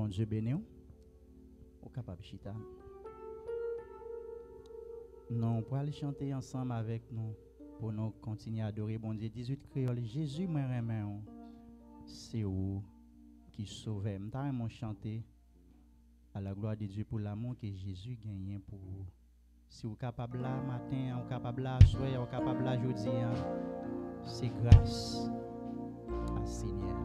bon Dieu béni. Au capable chita. Non, pour aller chanter ensemble avec nous, pour nous continuer à adorer bon Dieu. 18 créoles, Jésus moi remet, c'est où qui sauve. M'ta chanter à la gloire de Dieu pour l'amour que Jésus gagne pour vous. Si vous êtes capable là matin, vous êtes capable là soir, vous êtes capable là aujourd'hui, c'est grâce à Seigneur.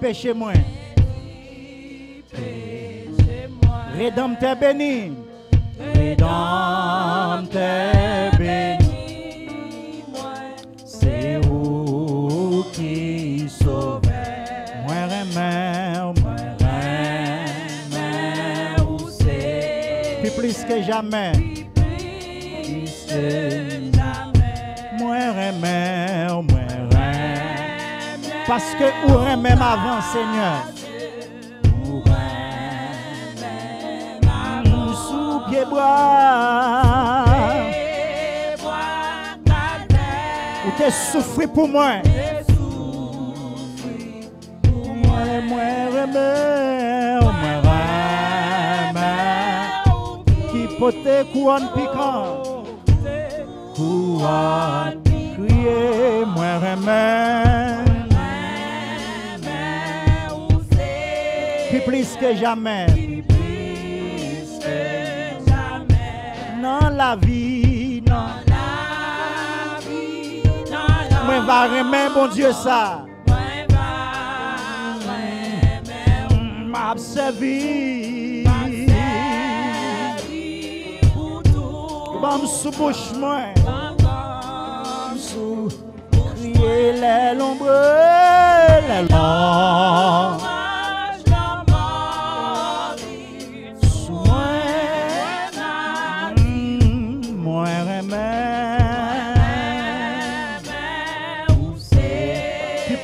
Péché moi. Rédempteur béni. Rédempteur béni. C'est où qui sauve. Moi remets où c'est. Plus que jamais. Plus que jamais. Moi remets. Parce que ou même avant, Seigneur. Sous pied bois. Ou t'es souffri pour moi. Moi remets. Qui pote couronne piquant. Couronne crier. Moi remets. Plus que jamais, dans la vie, moi va remettre bon Dieu ça, m'a servi, bon sous bouche moi, sous crier les l'ombre, les longs.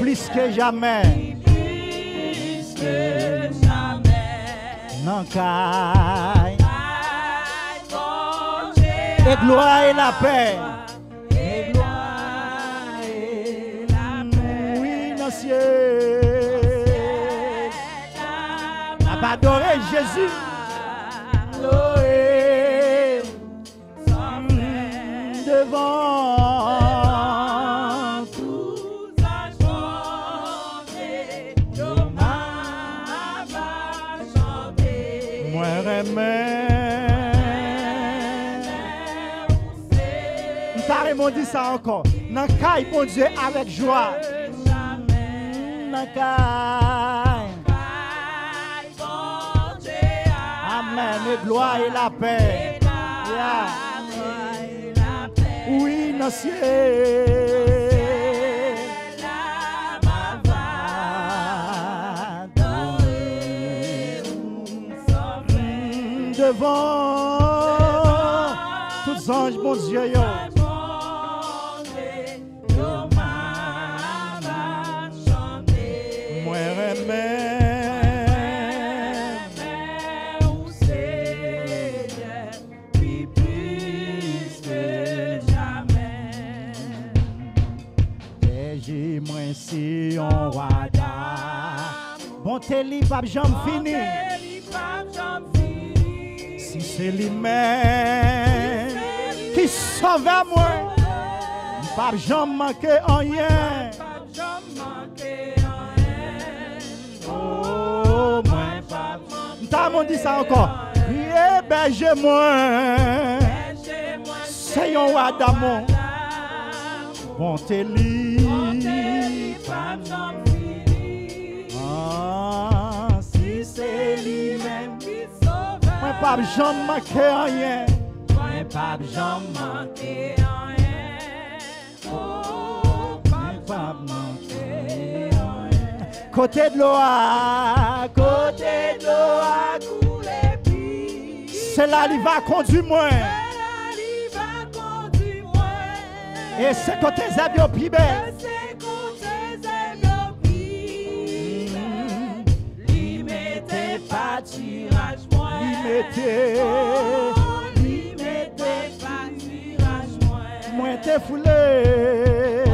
Plus que jamais, non caille, et gloire et la paix, oui, non ciel, adorer Jésus, devant. Nous dit ça encore. Nan caille bon Dieu avec joie. Nan caille. Amen. Et gloire et la paix. Oui, non ciel. Devant tous anges, mon Dieu, yo. Moi remets où Seigneur, puis plus que jamais. Et moi si on wada, bonté li pape jambe fini. Si c'est lui-même qui sauve à moi, pas jamais manquer en rien. Oh, moi, t'as mon dit ça encore. Hébergez-moi, c'est un Adamon. Bonté li, si c'est lui-même. Pas jamais manquer rien. pas jamais manquer rien. Oh, pas manquer rien. Côté de l'eau, côté de l'eau, couler puis. C'est là qu'il va conduire moi. Et c'est côté Zébio plus belle. Limité pas tirage moins. Limité pas tirage moins. Moins t'es foulé.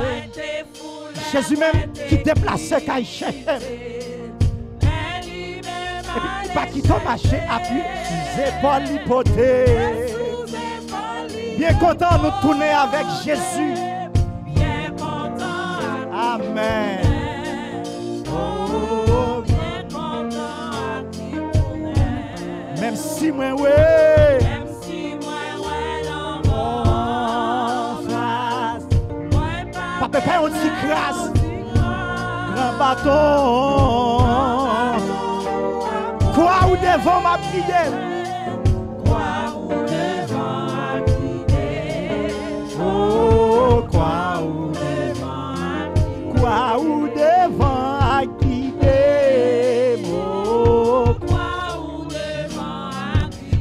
Jésus même qui déplaçait quand il cherchait. Et puis pas qui t'a marché appui sous épaule l'hypothèse. Bien content de nous tourner avec Jésus. Bien content. Amen. Oh, bien content. Même si moi, ouais. Même si moi, ouais, non, face. Papa, pas on dit grâce. Grand bâton. Quoi ou devant ma guide? Quoi ou devant à guider,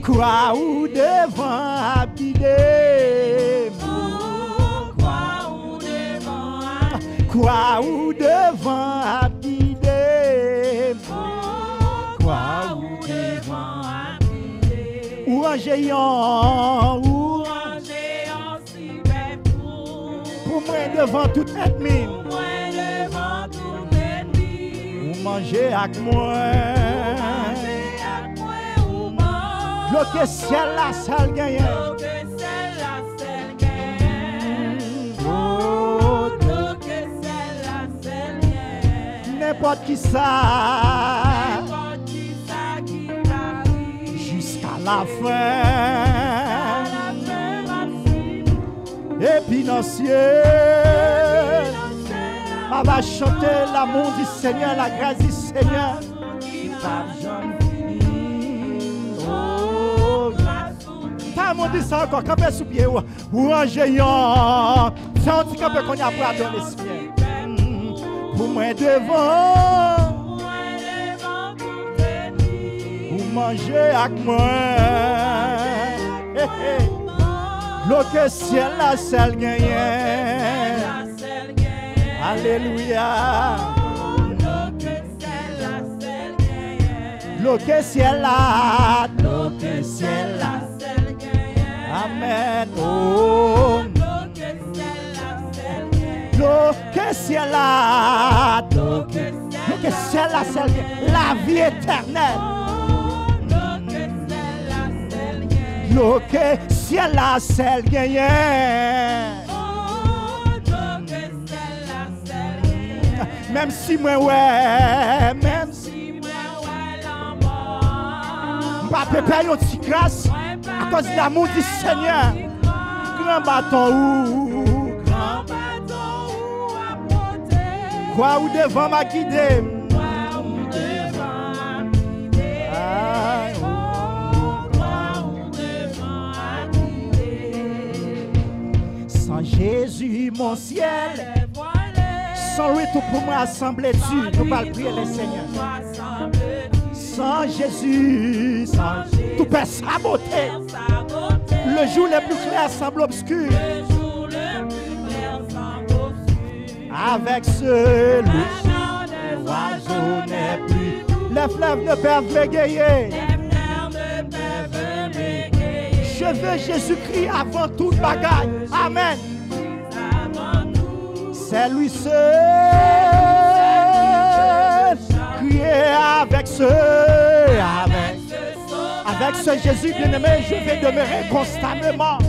quoi ou devant à guider, quoi ou devant à guider, quoi ou devant à guider, ou un géant, ou un géant si bête pour moi devant toute ennemi. Manger avec moi, l'eau que ciel la seule gagne, l'eau que ciel la seule gagne, n'importe qui ça, jusqu'à la fin, et puis dans le ciel. On va chanter l'amour du Seigneur, la grâce du Seigneur. T'as mon dit ça encore, campé sous pied ou un géant. C'est un petit campé qu'on a pour adorer le Seigneur. Pour moi devant, pour manger avec moi. L'eau que ciel la seule gagne. Alléluia. L'eau que ciel là, l'eau que ciel là. Amen. Oh. L'eau que ciel là, l'eau que ciel là, la vie éternelle. L'eau que ciel là, celle gagne. Même si moi ouais, même si moi ouais l'amour. Papa paye une petite grâce à cause de l'amour du Seigneur. Grand bâton ou à porter. Quoi ou devant ma guider. Quoi ou devant ma guider. Quoi ou devant ma guider. Sans Jésus mon ciel. Sans lui, tout pour moi assemblé-tu, nous allons prier le Seigneur. Sans Jésus, tout peut saboter. Le jour le plus clair semble obscur. Avec ce l'oiseau n'est plus. Les fleuves ne peuvent m'égayer. Je veux Jésus-Christ avant toute bagaille. Amen. C'est lui seul, crier avec ce Jésus bien-aimé, je vais demeurer constamment.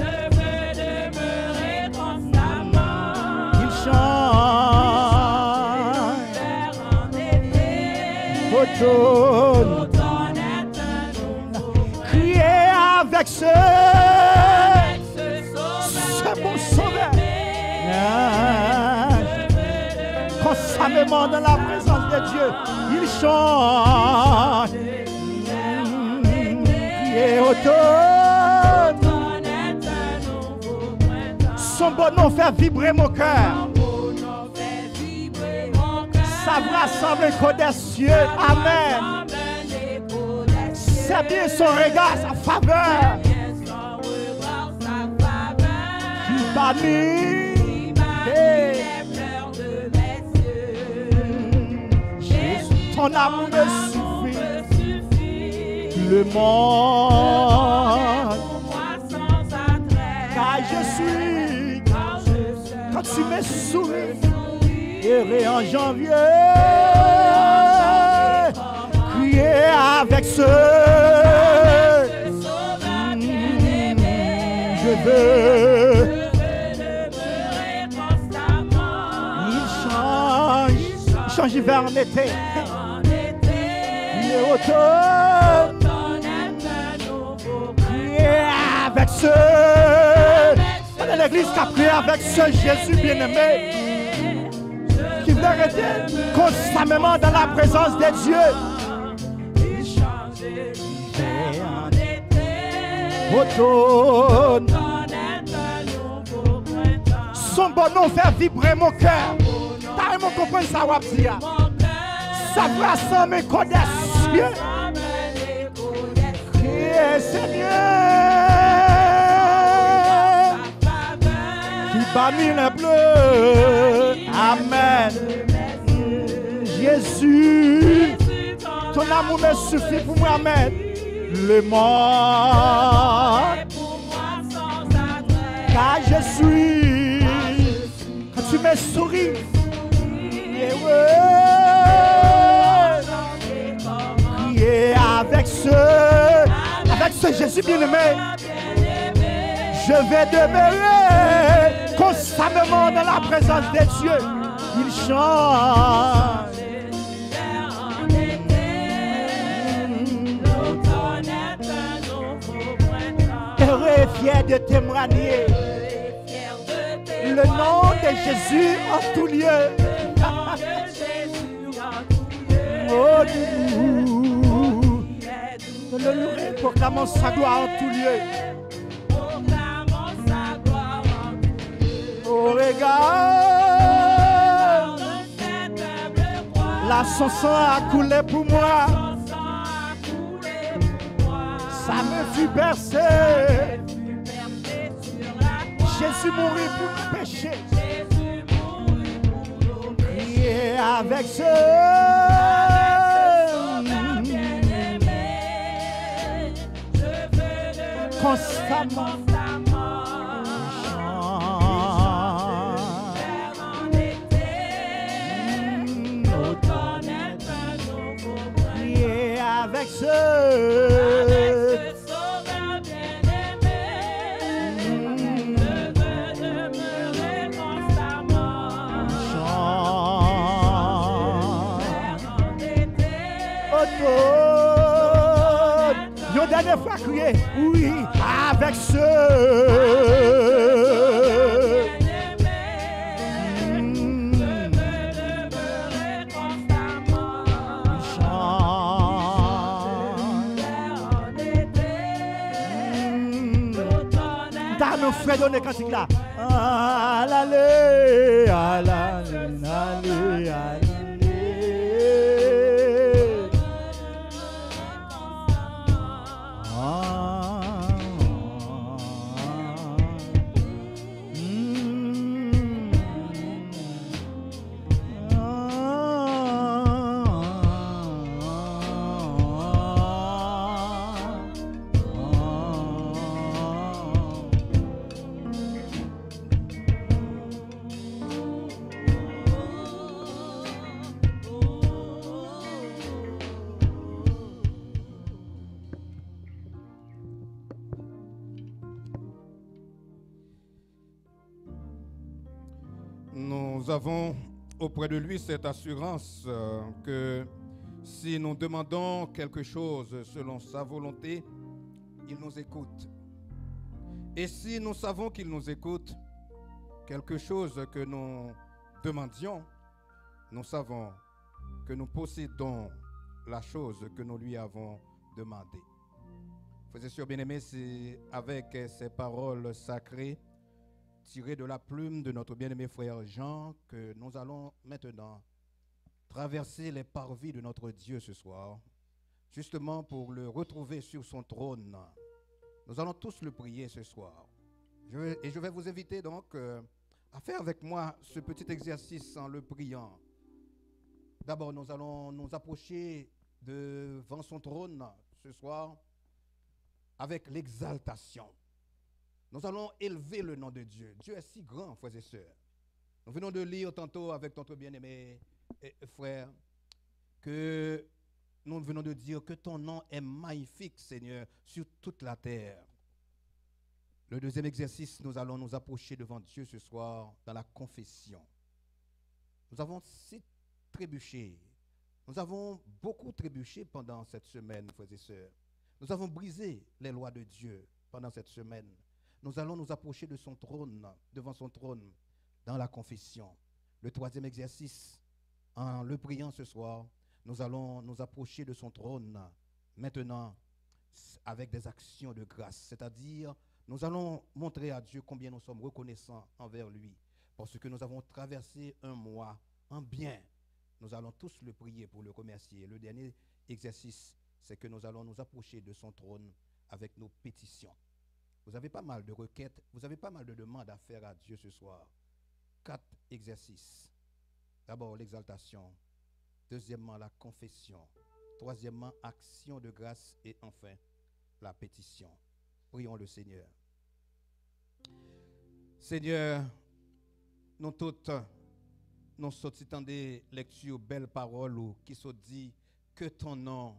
Il chante, crier avec ce bon sauveur. Constamment dans la présence de Dieu, il chante. Criez automne, Son bon nom fait vibrer mon cœur. Sa voix semble écho des cieux. Amen. C'est bien son regard, sa faveur. Qui bannit les pleurs de mes yeux. Jésus, ton amour me suffit. Le monde. Car je suis, quand tu me souris, erré en janvier, crier avec ceux, je veux demeurer constamment. Il change hiver en été, il est automne, crier avec ceux. L'église qui a prié avec ce Jésus bien-aimé qui veut rester constamment dans la présence de Dieu. Automne, son bon nom fait vibrer mon cœur. T'as vraiment compris ça, Wapsia? Ça peut assembler qu'on des cieux. Priez, Seigneur. Parmi les bleus, amen. Jésus, ton amour me suffit pour moi, amen. Le monde, car je suis, quand tu me souris, priez avec ce Jésus bien-aimé. Je vais demeurer constamment dans la présence de Dieu. Il chante. Heureux et fier de témoigner le nom de Jésus en tout lieu. Oh, nous le louons, proclamons sa gloire en tout lieu. Oh, regarde, là son sang a coulé pour moi. Ça me fut bercé. Jésus mourit pour nos péchés. Priez avec ceux constamment. Avec ce sauveur bien-aimé, je veux demeurer constamment. Automne, une dernière fois crier, oui, avec ce frère donner cantique là. Allez, allez, allez, allez. Nous avons auprès de lui cette assurance que si nous demandons quelque chose selon sa volonté, il nous écoute. Et si nous savons qu'il nous écoute, quelque chose que nous demandions, nous savons que nous possédons la chose que nous lui avons demandée. Frères et sœurs bien-aimés, c'est avec ces paroles sacrées, tiré de la plume de notre bien-aimé frère Jean, que nous allons maintenant traverser les parvis de notre Dieu ce soir, justement pour le retrouver sur son trône. Nous allons tous le prier ce soir. Je vais vous inviter donc à faire avec moi ce petit exercice en le priant. D'abord, nous allons nous approcher devant son trône ce soir avec l'exaltation. Nous allons élever le nom de Dieu. Dieu est si grand, frères et sœurs. Nous venons de lire tantôt avec notre bien-aimé frère que nous venons de dire que ton nom est magnifique, Seigneur, sur toute la terre. Le deuxième exercice, nous allons nous approcher devant Dieu ce soir dans la confession. Nous avons si trébuché. Nous avons beaucoup trébuché pendant cette semaine, frères et sœurs. Nous avons brisé les lois de Dieu pendant cette semaine. Nous allons nous approcher de son trône, devant son trône, dans la confession. Le troisième exercice, en le priant ce soir, nous allons nous approcher de son trône, maintenant, avec des actions de grâce. C'est-à-dire, nous allons montrer à Dieu combien nous sommes reconnaissants envers lui, parce que nous avons traversé un mois en bien. Nous allons tous le prier pour le remercier. Le dernier exercice, c'est que nous allons nous approcher de son trône avec nos pétitions. Vous avez pas mal de requêtes, vous avez pas mal de demandes à faire à Dieu ce soir. 4 exercices. D'abord, l'exaltation. Deuxièmement, la confession. Troisièmement, action de grâce. Et enfin, la pétition. Prions le Seigneur. Seigneur, nous toutes, nous sortons des lectures, belles paroles qui se dit que ton nom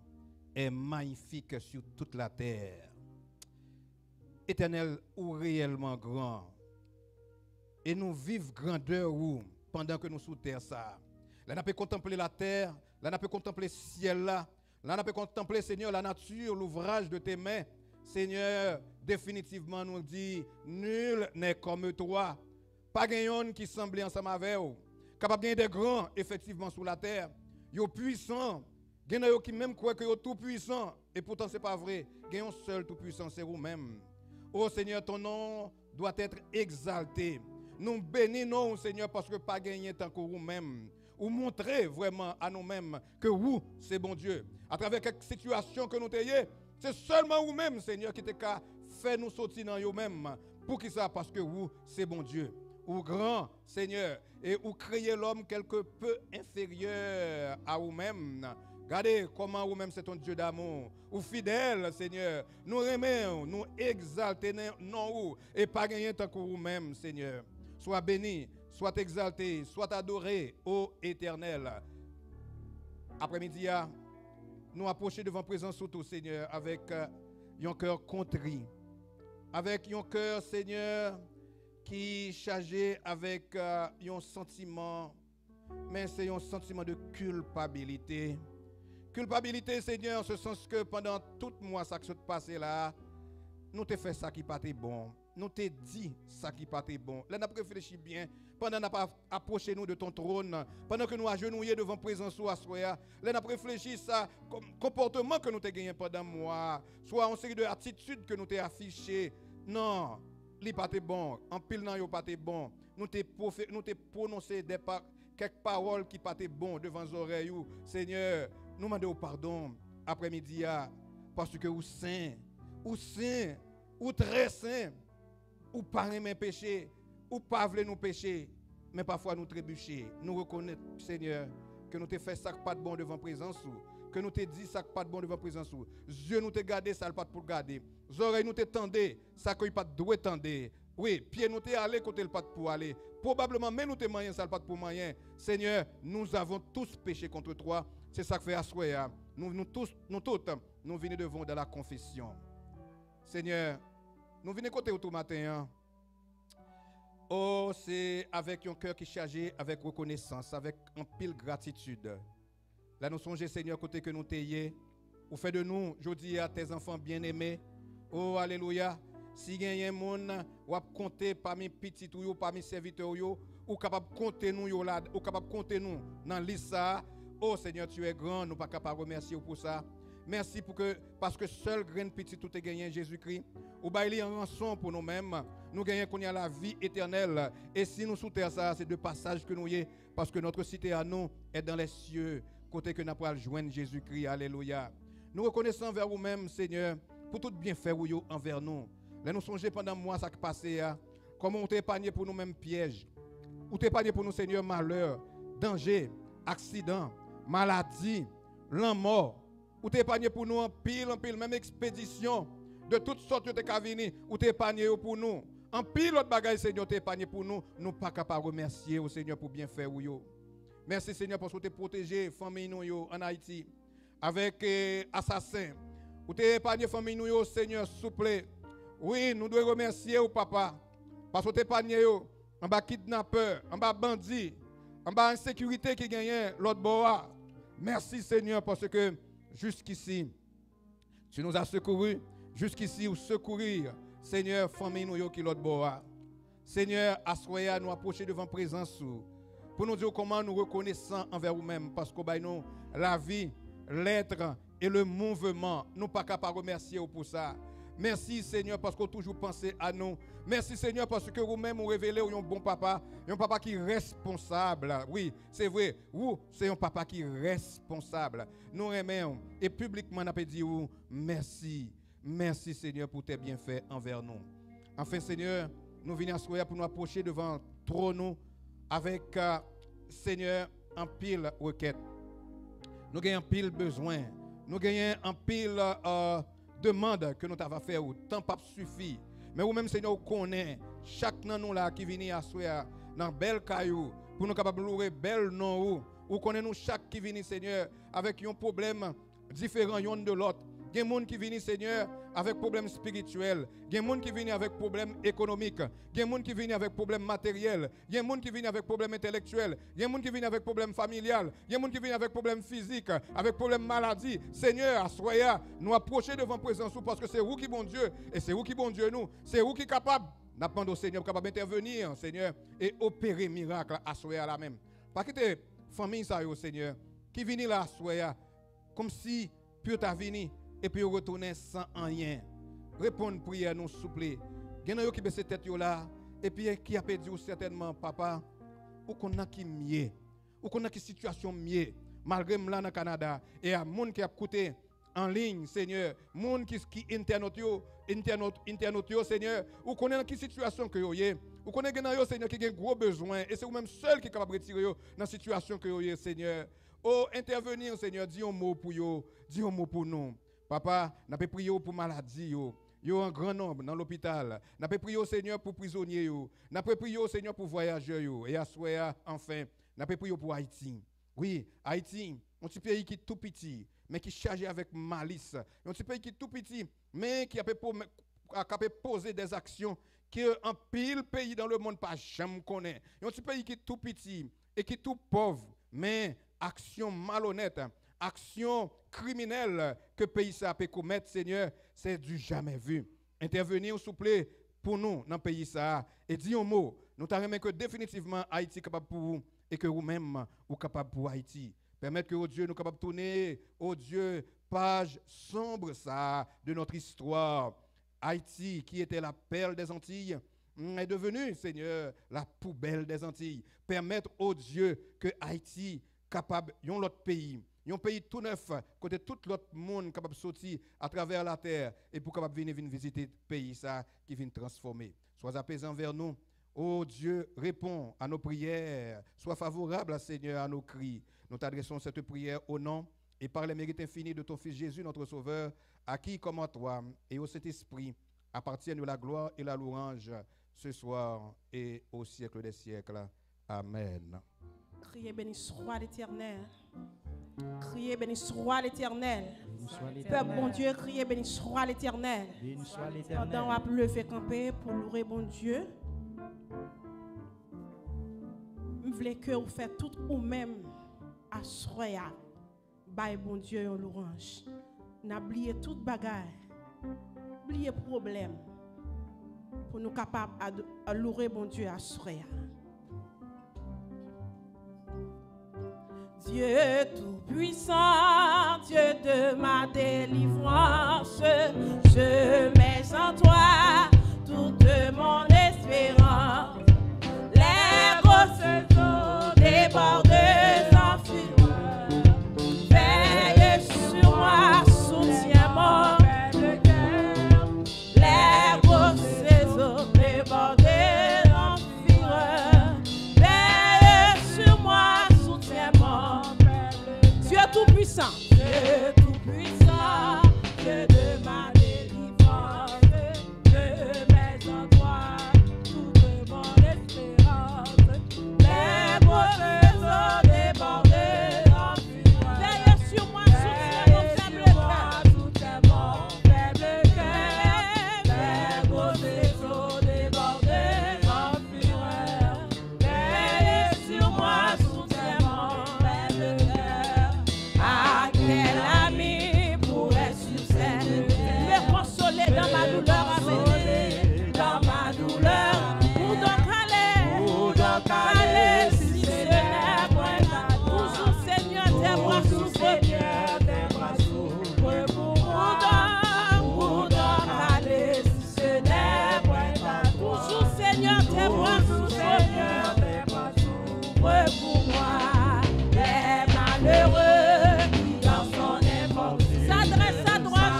est magnifique sur toute la terre. Éternel ou réellement grand. Et nous vivons grandeur où pendant que nous sous terre ça. Là nous peut contempler la terre, là nous peut contempler le ciel là nous peut contempler Seigneur la nature, l'ouvrage de tes mains. Seigneur, définitivement nous dit nul n'est comme toi. Pas gagnant qui semble ensemble avec vous. Capable de des grands effectivement sur la terre. Yo puissant. Gagnant qui même croit que yo tout puissant et pourtant c'est pas vrai. Gagnant seul tout puissant c'est vous-même. Oh Seigneur, ton nom doit être exalté. Nous bénissons, Seigneur, parce que pas gagné tant que vous-même. Ou montrer vraiment à nous-mêmes que vous, c'est bon Dieu. À travers quelques situations que nous ayons, c'est seulement vous-même, Seigneur, qui t'a fait nous sortir dans vous-même. Pour qui ça? Parce que vous, c'est bon Dieu. Ou grand, Seigneur, et ou créer l'homme quelque peu inférieur à vous-même. Regardez comment vous-même c'est un Dieu d'amour. Ou fidèle, Seigneur. Nous aimons, nous exalter non et pas gagner tant que vous-même, Seigneur. Sois béni, sois exalté, sois adoré, ô Éternel. Après-midi, nous approchons devant présence surtout, Seigneur, avec un cœur contrit. Avec un cœur, Seigneur, qui est chargé avec un sentiment, mais c'est un sentiment de culpabilité. Culpabilité, Seigneur, en ce sens que pendant tout mois, ça qui s'est passé là, nous t'ai fait ça qui pas bon. Nous t'ai dit ça qui pas bon. Là, nous avons réfléchi bien. Pendant que nous avons approché nous de ton trône, pendant que nous agenouillés devant présence ou assoya, là, nous avons réfléchi ça comme comportement que nous t'ai gagné pendant mois, soit en série de attitudes que nous t'ai affichées. Non, li pas bon. En pile nan yo pas bon. Nous t'ai prononcé quelques paroles qui pas bon devant les oreilles. Seigneur, nous demandons pardon après-midi parce que vous saint, ou très saint, ou pas aimer péché, ou pas voulez nous pécher, mais parfois nous trébucher. Nous reconnaissons, Seigneur, que nous t'ai fait ça pas de bon devant présence que nous t'ai dit ça pas de bon devant présence yeux nous t'ai gardé ça pas pour garder. Oreilles nous t'ai tendé ça que pas doit tendre. Oui, pied nous t'ai allé côté le pas pour aller. Probablement même nous t'ai moyen ça pas pour moyen. Seigneur, nous avons tous péché contre toi. C'est ça que fait assoya. Nous tous nous venons devant dans la confession. Seigneur, nous venons côté tout matin. Oh, c'est avec un cœur qui est chargé, avec reconnaissance, avec un pile gratitude. Là, nous songeons, Seigneur, côté que nous t'ayons. Ou fait de nous, je dis à tes enfants bien-aimés. Oh, alléluia. Si il y a un monde, ou à compter parmi petits ou parmi serviteurs, ou capable de compter nous, ou capable de compter nous dans l'issa. Oh, Seigneur, tu es grand, nous ne sommes pas capables de remercier pour ça. Merci parce que seul grain petit tout est gagné Jésus-Christ. Ou baili en rançon pour nous-mêmes. nous gagnons qu'on y a la vie éternelle. Et si nous sous terre ça, c'est de passage que nous y est, parce que notre cité à nous est dans les cieux, côté que nous pourrons joindre Jésus-Christ. Alléluia. Nous reconnaissons envers vous-même, Seigneur, pour tout bienfait envers nous. Là, nous songeons pendant mois ça qui passé, comment on t'a épargné pour nous-mêmes pièges, ou t'a épargné pour nous, Seigneur, malheur, danger, accident, maladie, la mort, ou t'a épargné pour nous en pile, même expédition, de toutes sortes de venir, ou t'a épargné pour nous. En pile autre bagaille, Seigneur, t'a épargné pour nous, nous pas capables de remercier au Seigneur pour bien faire. Merci, Seigneur, parce que tu as protégé la famille nous en Haïti avec assassins. Ou tu as épargné la famille nous, Seigneur, s'il vous plaît. Oui, nous devons remercier au papa, parce que tu as épargné en bas kidnappeur, en bas bandit, en bas insécurité qui gagne l'autre bois. Merci, Seigneur, parce que jusqu'ici, tu nous as secourus. Jusqu'ici, ou secourir, Seigneur, famille nous qui l'autre bois. Seigneur, assoya nous approcher devant présence pour nous dire comment nous reconnaissons envers nous-mêmes, parce que nous la vie, l'être et le mouvement, nous pas capables de remercier pour ça. Merci Seigneur parce que vous toujours pensez à nous. Merci Seigneur parce que vous-même vous révélez un bon papa, un papa qui est responsable. Oui, c'est vrai. Vous, c'est un papa qui est responsable. Nous aimons et publiquement nous dit merci. Merci Seigneur pour tes bienfaits envers nous. Enfin Seigneur, nous venons à soir pour nous approcher devant trône avec Seigneur en pile requête. Nous gagnons en pile besoin. Nous gagnons en pile demande que nous avons fait. Tant pas suffit. Mais vous-même Seigneur, vous connaissez chaque nous là qui vient à soir dans bel caillou pour nous capables de louer bel nom. Vous connaissez nous chaque qui vient Seigneur avec un problème différent l'un de l'autre. Il y a des gens qui viennent, Seigneur, avec problèmes spirituels. Il y a des gens qui viennent avec problèmes économiques. Il y a des gens qui viennent avec problèmes matériels. Il y a des gens qui viennent avec problèmes intellectuels. Il y a des gens qui viennent avec problèmes familiales. Il y a des gens qui viennent avec problèmes physiques, avec problèmes maladies. Seigneur, soyez nous approcher devant présence parce que c'est vous qui bon Dieu et c'est vous qui bon Dieu nous. C'est vous qui capable d'apprendre au Seigneur, capable d'intervenir, Seigneur, et opérer miracle à soyez la même. Parce que tes familles, ça, Seigneur, qui viennent là, soyez comme si Dieu t'a venu. Et puis retourner sans rien. Répondre prière nous souple. Il y en a qui baissent tête là et puis qui a perdu certainement papa ou qu'on a qui mieux ou qu'on a qui situation mieux malgré là dans Canada et à monde qui a coûté en ligne Seigneur, monde qui internaute Seigneur, ou qu'on a qui situation que yo yé ou qu'on a Seigneur qui a gros besoin et c'est vous même seul qui est capable de retirer dans la situation que yo yé Seigneur. Oh intervenir Seigneur, dis un mot pour yo, dis un mot pour nous. Papa, n'a pas prié pour maladie yo un grand nombre dans l'hôpital. N'a pas prié au Seigneur pour prisonniers n'a pas prié au Seigneur pour voyageurs et à soir enfin, n'a pas prié pour Haïti. Oui, Haïti, un petit pays qui est tout petit mais qui est chargé avec malice. Un petit pays qui est tout petit mais qui a pu poser des actions que un pile pays dans le monde pas jamais connaît. Un petit pays qui est tout petit et qui est tout pauvre mais action malhonnête. Action criminelle que le pays ça peut commettre, Seigneur, c'est du jamais vu. Intervenir, s'il vous plaît, pour nous dans le pays ça et dire un mot. Nous t'arrêtons que définitivement Haïti est capable pour vous et que vous-même vous capable pour Haïti. Permettre que Dieu nous capable de tourner, oh Dieu, page sombre ça de notre histoire. Haïti, qui était la perle des Antilles, est devenue, Seigneur, la poubelle des Antilles. Permettre, oh Dieu, que Haïti capable d'un autre pays. Un pays tout neuf, côté tout l'autre monde capable de sortir à travers la terre et pour capable venir visiter le pays ça qui vient transformer. Sois apaisant vers nous. Oh Dieu, réponds à nos prières. Sois favorable, Seigneur, à nos cris. Nous t'adressons cette prière au nom et par les mérites infinis de ton Fils Jésus, notre Sauveur, à qui, comme à toi et au Saint-Esprit, appartiennent la gloire et la louange ce soir et au siècle des siècles. Amen. Criez béni soit l'Éternel. Criez béni soit l'Éternel. Peuple bon Dieu, criez béni soit l'Éternel. Pendant on a levé camper pour louer bon Dieu. Je voulais que vous faites tout ou même à soya. Bail bon Dieu en louange. N'oubliez toute bagarre. Oubliez problème. Pour nous capables à louer bon Dieu à soya. Dieu tout-puissant, Dieu de ma délivrance, je mets en toi toute mon espérance. espérance. Les grosses eaux débordent en fureur. Veille sur moi, soutiens-moi. Les grosses eaux débordent en fureur. Veille sur moi, soutiens-moi. Dieu tout-puissant, Dieu tout-puissant, Dieu de ma délivrance, de mes angoisses, toute mon espérance. Les grosses eaux débordent en fureur. Veille sur moi, soutiens mon faible cœur. Soutiens mon faible cœur. Les grosses eaux débordent en fureur. Veille sur moi, soutiens mon faible cœur. Ah, quel ami pourrait sur cette terre me consoler dans ma douleur, amen. Dans ma douleur, où donc aller, si ce n'est point là. Toujours Seigneur, tes bras s'ouvrent pour moi. Où donc aller, si ce n'est point là. Toujours Seigneur, tes bras s'ouvrent pour moi. Les malheureux qui dans son effort s'adressent à droite,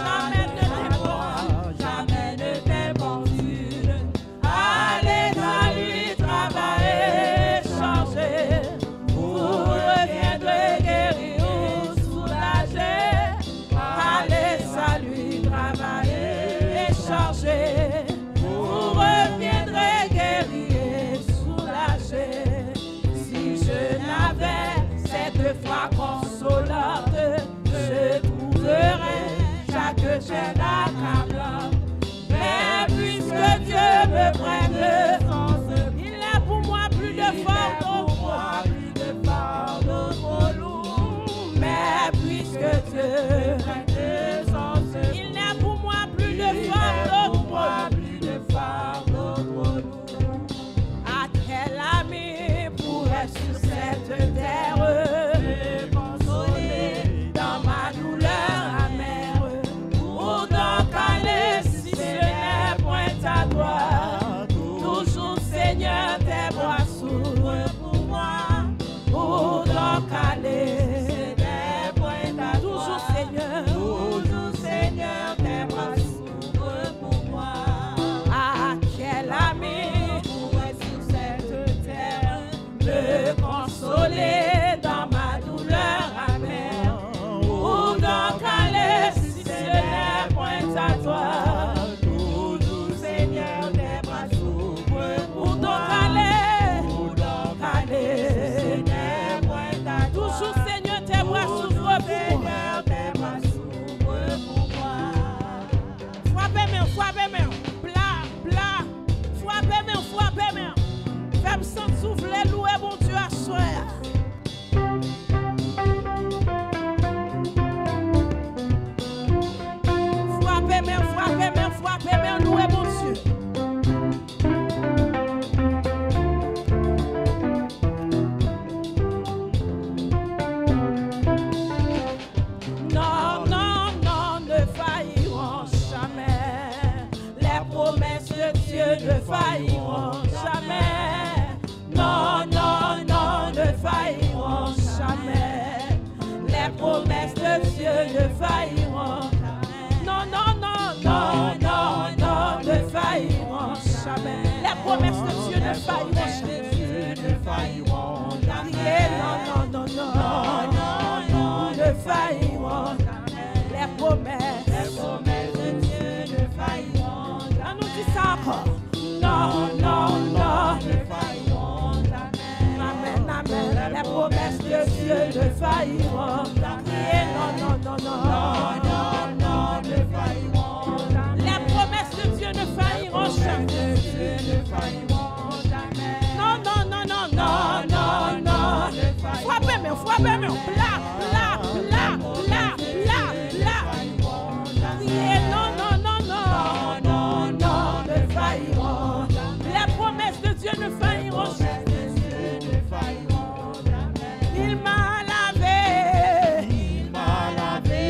jamais ne t'importune. Allez à lui travailler, changer. Vous reviendrez guéri ou soulagé. Allez à lui travailler et changer. Vous reviendrez guéri et soulagé. Si je n'avais cette foi consolante, je trouverais chaque chaîne accablante. Mais puisque Dieu me prenne le sens, il est pour moi plus de fardeau, trop lourd. Mais puisque Dieu prenne le sens, il n'est pour moi plus de fardeau, trop lourd. À quel ami pourrait sur cette terre me consoler dans ma douleur amère? Où donc aller si ce n'est point à toi? Toujours Seigneur, tes bras s'ouvrent pour moi. Où donc aller si ce n'est point à toi? Toujours Seigneur, tes bras s'ouvrent pour moi. Ah, quel ami pourrait sur cette terre me consoler dans ma douleur amère? Où donc aller si ce n'est point à toi? Toujours Seigneur, tes bras s'ouvrent. Où donc aller si ce n'est point à toi? Toujours Seigneur, tes bras s'ouvrent pour moi. Frappez main, plat, frappez main. Fais-moi sans souffler, louer bon Dieu à soi. Frappez main, louer bon Dieu. Non, ne failliront jamais. Les promesses de Dieu ne failliront jamais. Non, ne failliront jamais. Les promesses de Dieu ne failliront jamais. Non, ne failliront jamais. Les promesses de Dieu ne failliront jamais. Non, ne failliront jamais. Les promesses de Dieu ne failliront jamais. On nous dit ça encore. Non, ne failliront jamais. Amen. Les promesses de Dieu ne failliront jamais. Non, ne failliront jamais. Les promesses de Dieu ne failliront jamais. Non. Frappez-moi, plat. Non, ne failliront. Les promesses de Dieu ne failliront jamais. Il m'a lavé. Il m'a lavé.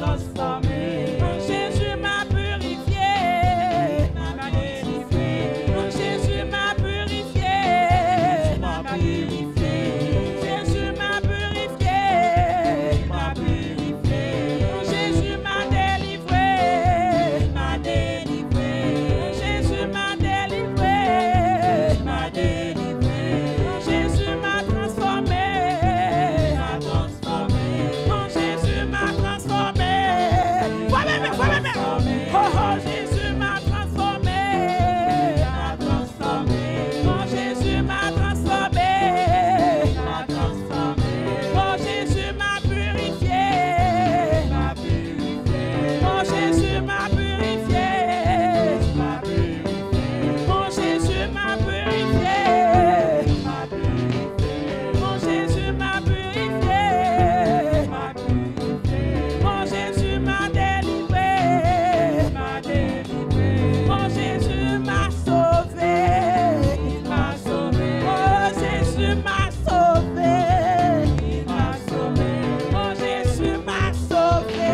transformé. Jésus m'a purifié, m'a délivré. Jésus m'a purifié, m'a purifié. Jésus m'a purifié, m'a purifié. Jésus m'a délivré, m'a délivré. Jésus m'a délivré, m'a délivré. Jésus m'a transformé, m'a transformé. Jésus m'a transformé. Oh, oh, Jésus m'a transformé, m'a transformé. Oh, Jésus m'a transformé, m'a transformé. Oh, Jésus m'a purifié, m'a purifié. Oh, Jésus m'a purifié, m'a purifié. Oh, Jésus m'a purifié, m'a purifié. Oh, Jésus m'a purifié, m'a purifié. Oh, Jésus m'a délivré, m'a délivré. Oh, Jésus m'a sauvé, il m'a sauvé. Oh, Jésus m'a sauvé, il m'a sauvé. Oh, Jésus m'a sauvé,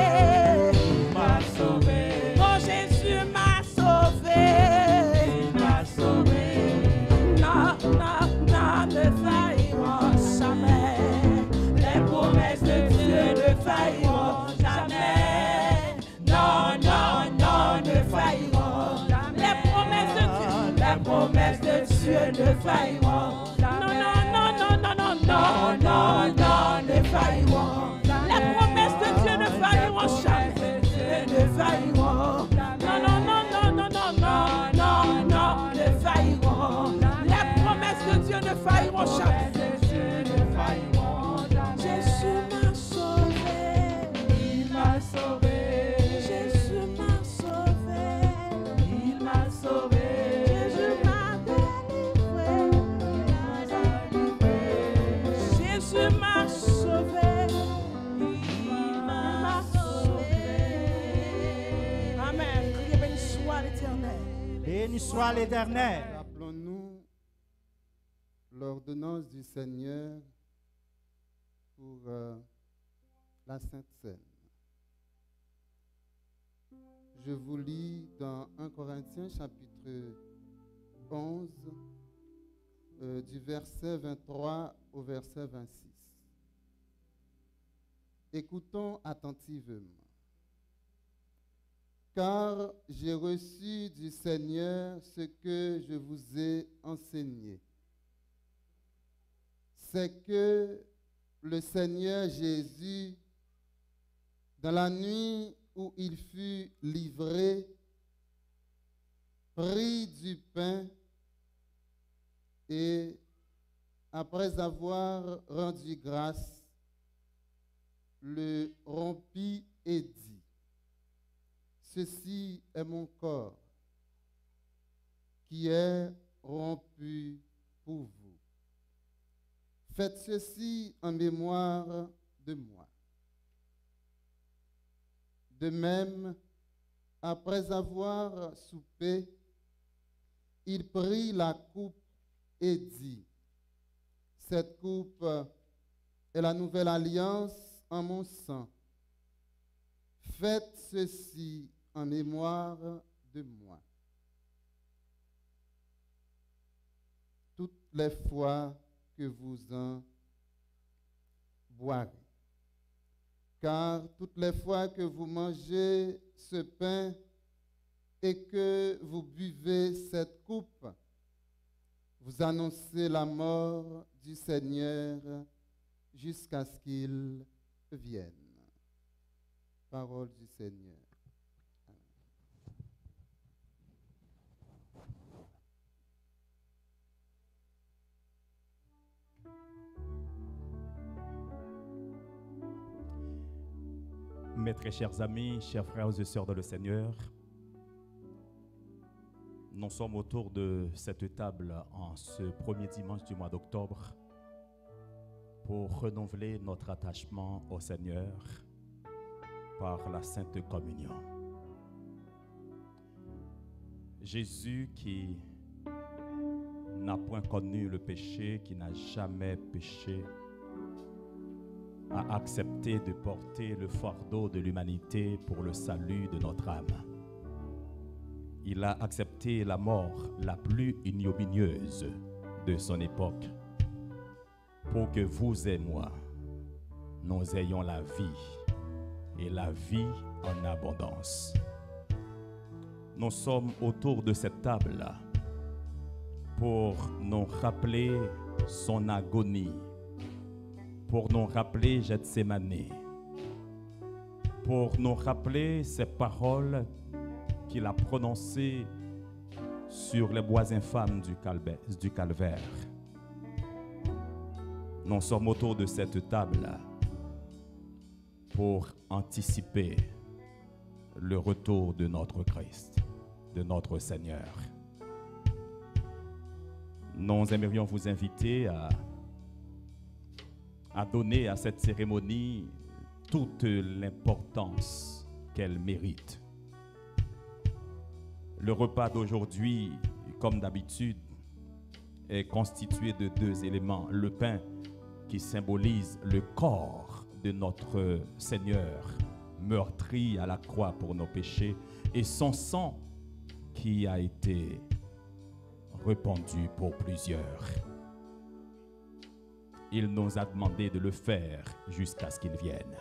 il m'a sauvé. Oh, Jésus m'a sauvé, il m'a sauvé. Non, non, non, ne failliront jamais. Les promesses de Dieu ne failliront jamais. Non, non, non, ne failliront jamais. Les promesses de Dieu, les promesses de Dieu ne failliront jamais. Non, non, non, non, non, non, non, non, ne failliront jamais. Les promesses de Dieu ne failliront jamais. Ne failliront. Non, non, non, non, non, non, non, non, non, ne failliront. Les promesses de Dieu ne failliront jamais. Jésus m'a sauvé, il m'a sauvé. Jésus m'a sauvé, il m'a sauvé. Jésus m'a délivré, Jésus m'a sauvé, il m'a sauvé. Amen. Criez béni soit l'Éternel. Béni soit l'Éternel. Rappelons-nous l'ordonnance du Seigneur pour la Sainte Seine. Je vous lis dans 1 Corinthiens chapitre 11 du verset 23 au verset 26. Écoutons attentivement. Car j'ai reçu du Seigneur ce que je vous ai enseigné. C'est que le Seigneur Jésus, dans la nuit où il fut livré, prit du pain et, après avoir rendu grâce, le rompit et dit: ceci est mon corps qui est rompu pour vous. Faites ceci en mémoire de moi. De même, après avoir soupé, il prit la coupe et dit: cette coupe est la nouvelle alliance en mon sang. Faites ceci en mémoire de moi. Toutes les fois que vous en boirez. Car toutes les fois que vous mangez ce pain et que vous buvez cette coupe, vous annoncez la mort du Seigneur jusqu'à ce qu'il vienne. Parole du Seigneur. Mes très chers amis, chers frères et sœurs dans le Seigneur, nous sommes autour de cette table en ce premier dimanche du mois d'octobre pour renouveler notre attachement au Seigneur par la Sainte Communion. Jésus qui n'a point connu le péché, qui n'a jamais péché, a accepté de porter le fardeau de l'humanité pour le salut de notre âme. Il a accepté la mort la plus ignominieuse de son époque pour que vous et moi, nous ayons la vie et la vie en abondance. Nous sommes autour de cette table-là pour nous rappeler son agonie, pour nous rappeler Gethsémani, pour nous rappeler ces paroles qu'il a prononcées sur les bois infâmes du calvaire. Nous sommes autour de cette table pour anticiper le retour de notre Christ, de notre Seigneur. Nous aimerions vous inviter à donner à cette cérémonie toute l'importance qu'elle mérite. Le repas d'aujourd'hui, comme d'habitude, est constitué de deux éléments. Le pain qui symbolise le corps de notre Seigneur, meurtri à la croix pour nos péchés, et son sang qui a été répandu pour plusieurs. Il nous a demandé de le faire jusqu'à ce qu'il vienne.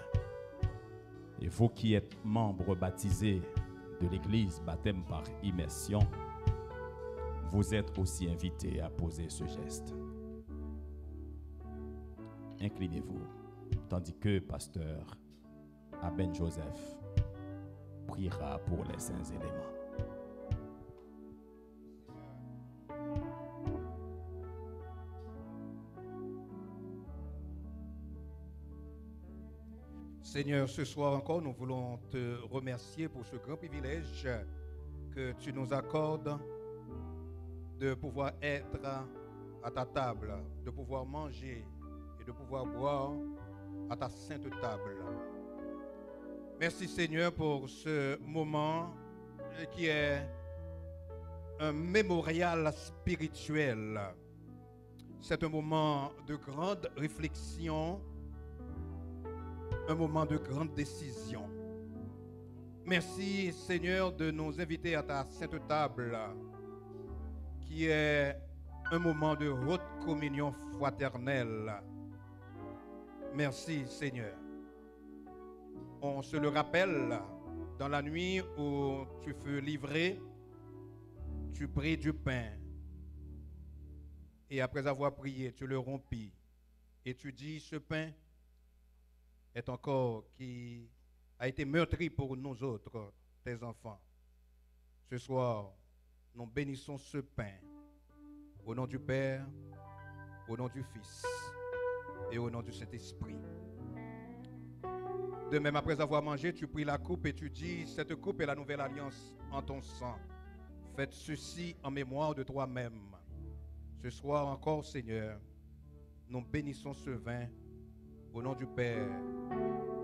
Et vous qui êtes membres baptisés de l'Église, baptême par immersion, vous êtes aussi invités à poser ce geste. Inclinez-vous, tandis que pasteur Aben Joseph priera pour les saints éléments. Seigneur, ce soir encore, nous voulons te remercier pour ce grand privilège que tu nous accordes de pouvoir être à ta table, de pouvoir manger et de pouvoir boire à ta sainte table. Merci Seigneur pour ce moment qui est un mémorial spirituel. C'est un moment de grande réflexion, un moment de grande décision. Merci Seigneur de nous inviter à ta sainte table qui est un moment de haute communion fraternelle. Merci Seigneur. On se le rappelle, dans la nuit où tu fus livré, tu pris du pain et après avoir prié, tu le rompis et tu dis, ce pain est un corps qui a été meurtri pour nous autres, tes enfants. Ce soir, nous bénissons ce pain au nom du Père, au nom du Fils et au nom du Saint-Esprit. De même, après avoir mangé, tu pris la coupe et tu dis, cette coupe est la nouvelle alliance en ton sang. Faites ceci en mémoire de toi-même. Ce soir encore, Seigneur, nous bénissons ce vin au nom du Père,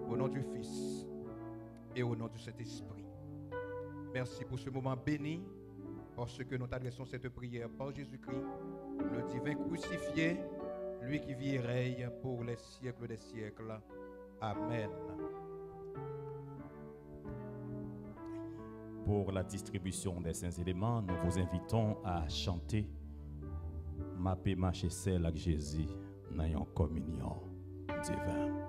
au nom du Fils et au nom du Saint-Esprit. Merci pour ce moment béni, parce que nous t'adressons cette prière par Jésus-Christ, le divin crucifié, lui qui vit et règne pour les siècles des siècles. Amen. Pour la distribution des saints éléments, nous vous invitons à chanter Ma paix marche celle avec Jésus, n'ayant communion divine.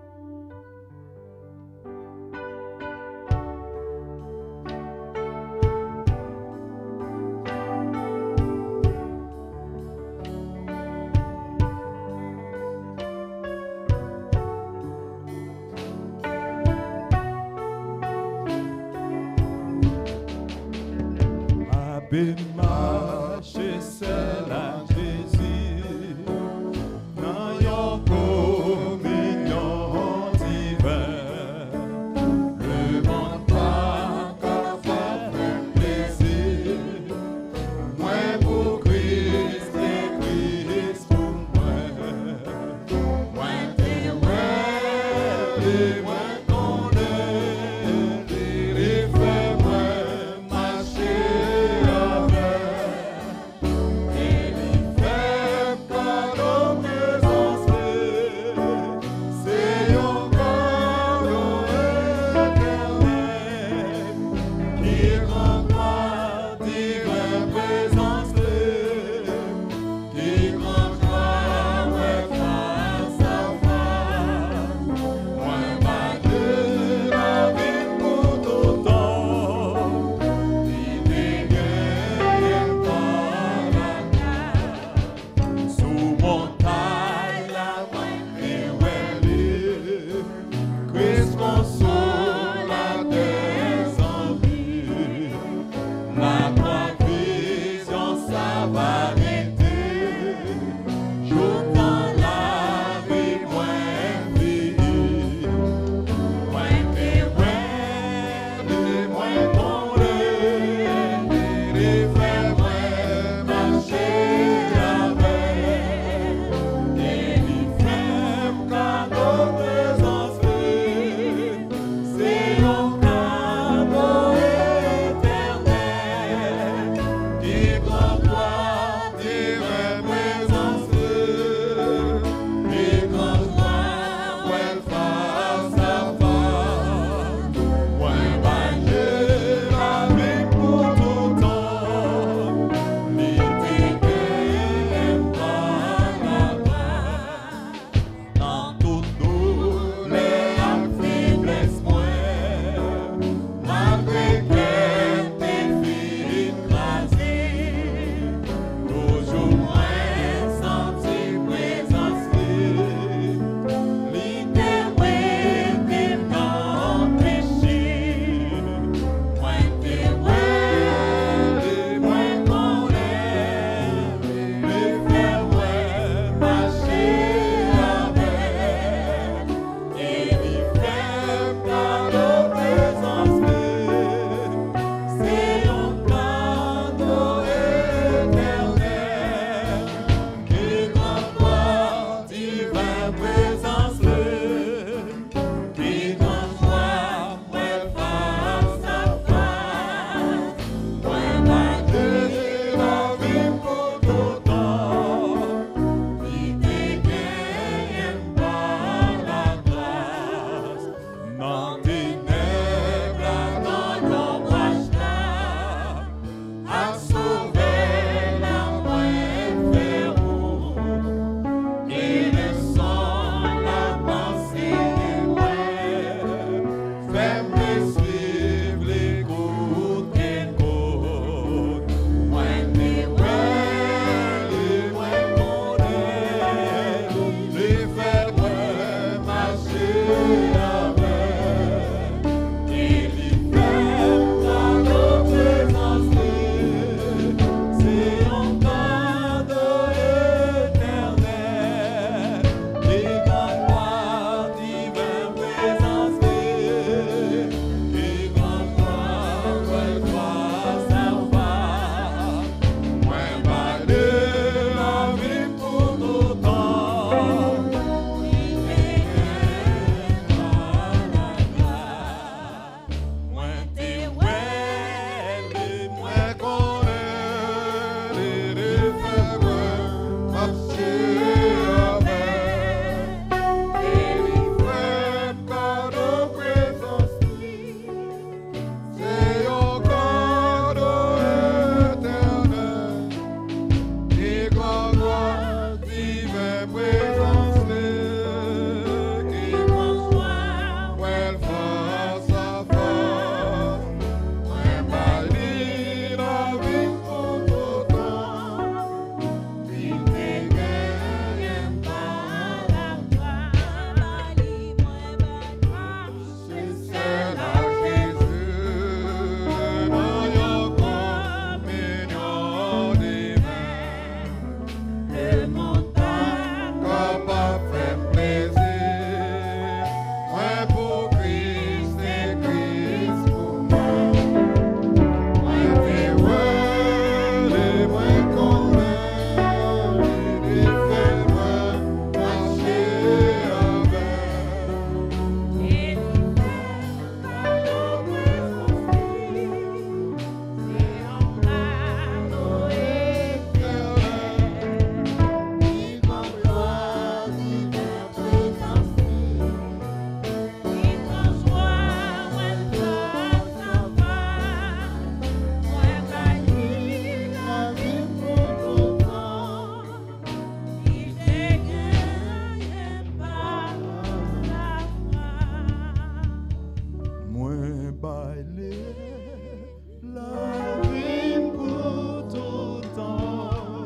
la vie pour tout temps.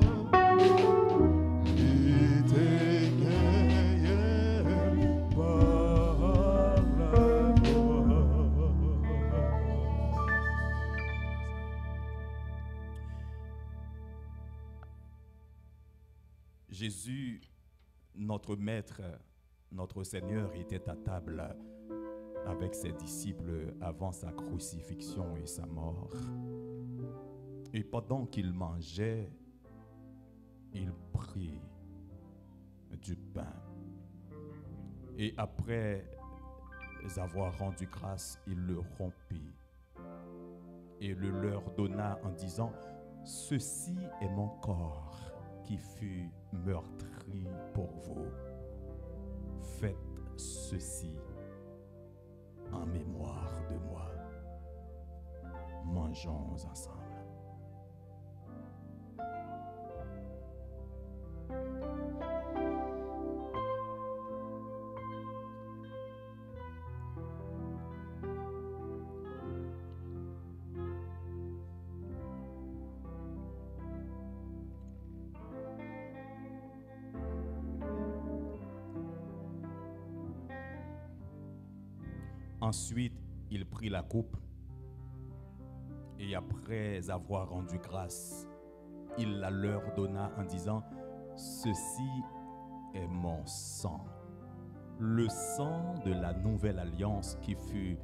Il t'est gagné par la gloire. Jésus, notre Maître, notre Seigneur, était à table avec ses disciples avant sa crucifixion et sa mort. Et pendant qu'il mangeait, il prit du pain. Et après avoir rendu grâce, il le rompit et le leur donna en disant: ceci est mon corps qui fut meurtri pour vous. Faites ceci en mémoire de moi. Mangeons ensemble. Ensuite, il prit la coupe et après avoir rendu grâce, il la leur donna en disant: ceci est mon sang, le sang de la nouvelle alliance qui fut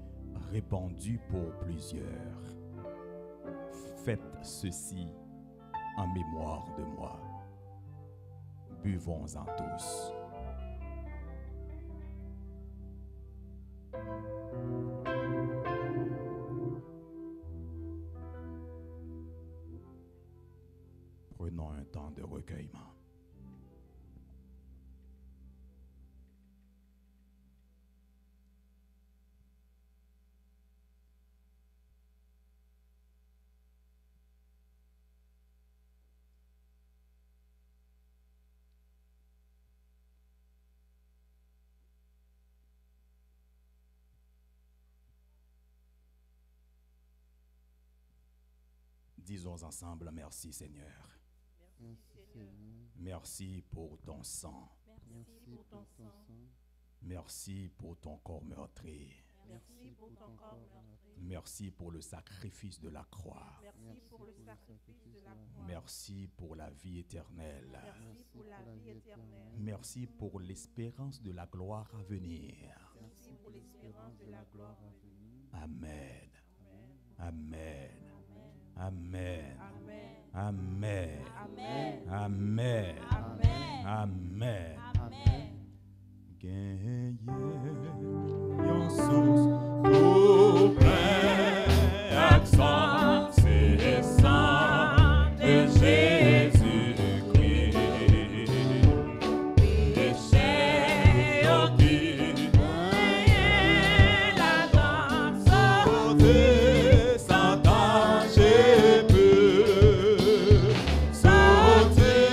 répandu pour plusieurs. Faites ceci en mémoire de moi. Buvons-en tous. Prenons un temps de recueillement. Disons ensemble: merci Seigneur. Merci Seigneur. Merci pour ton sang. Merci pour ton sang. Merci pour ton corps meurtri. Merci pour ton corps meurtri. Merci pour le sacrifice de la croix. Merci pour le sacrifice de la croix. Merci pour la vie éternelle. Merci pour la vie éternelle. Merci pour l'espérance de la gloire à venir. Merci pour l'espérance de la gloire à venir. Amen. Amen. Amen. Amen. Amen. Amen. Amen. Amen. Amen. Gagnez yon source tout plein, accent, c'est sang de Jésus-Christ. Péché au qui la danse, sauter sans danger peu, sauter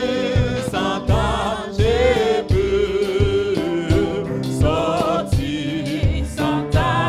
sans danger peu, sortir sans danger.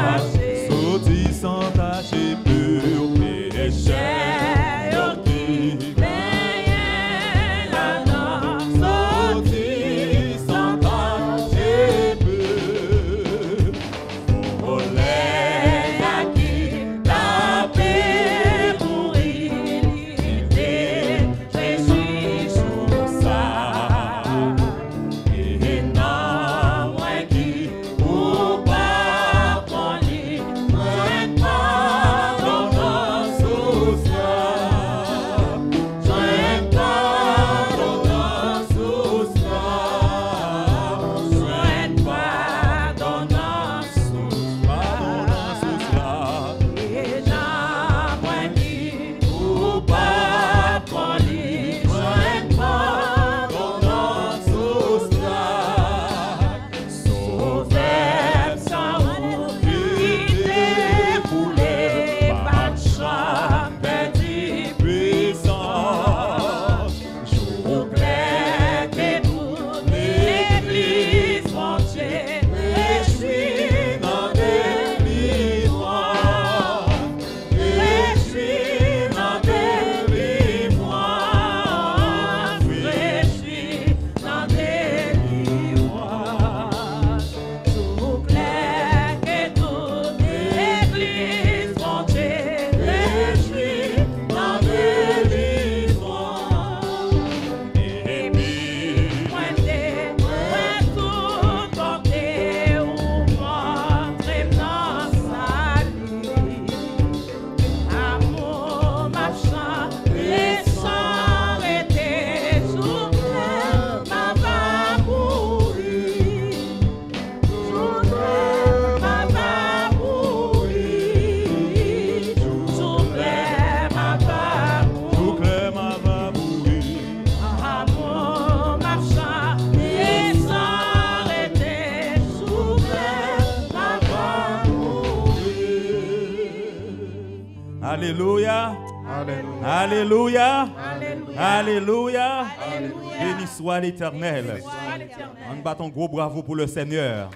Alléluia. Alléluia. Alléluia. Alléluia. Alléluia. Béni soit l'Éternel. Sois l'Éternel. On bat un gros bravo pour le Seigneur.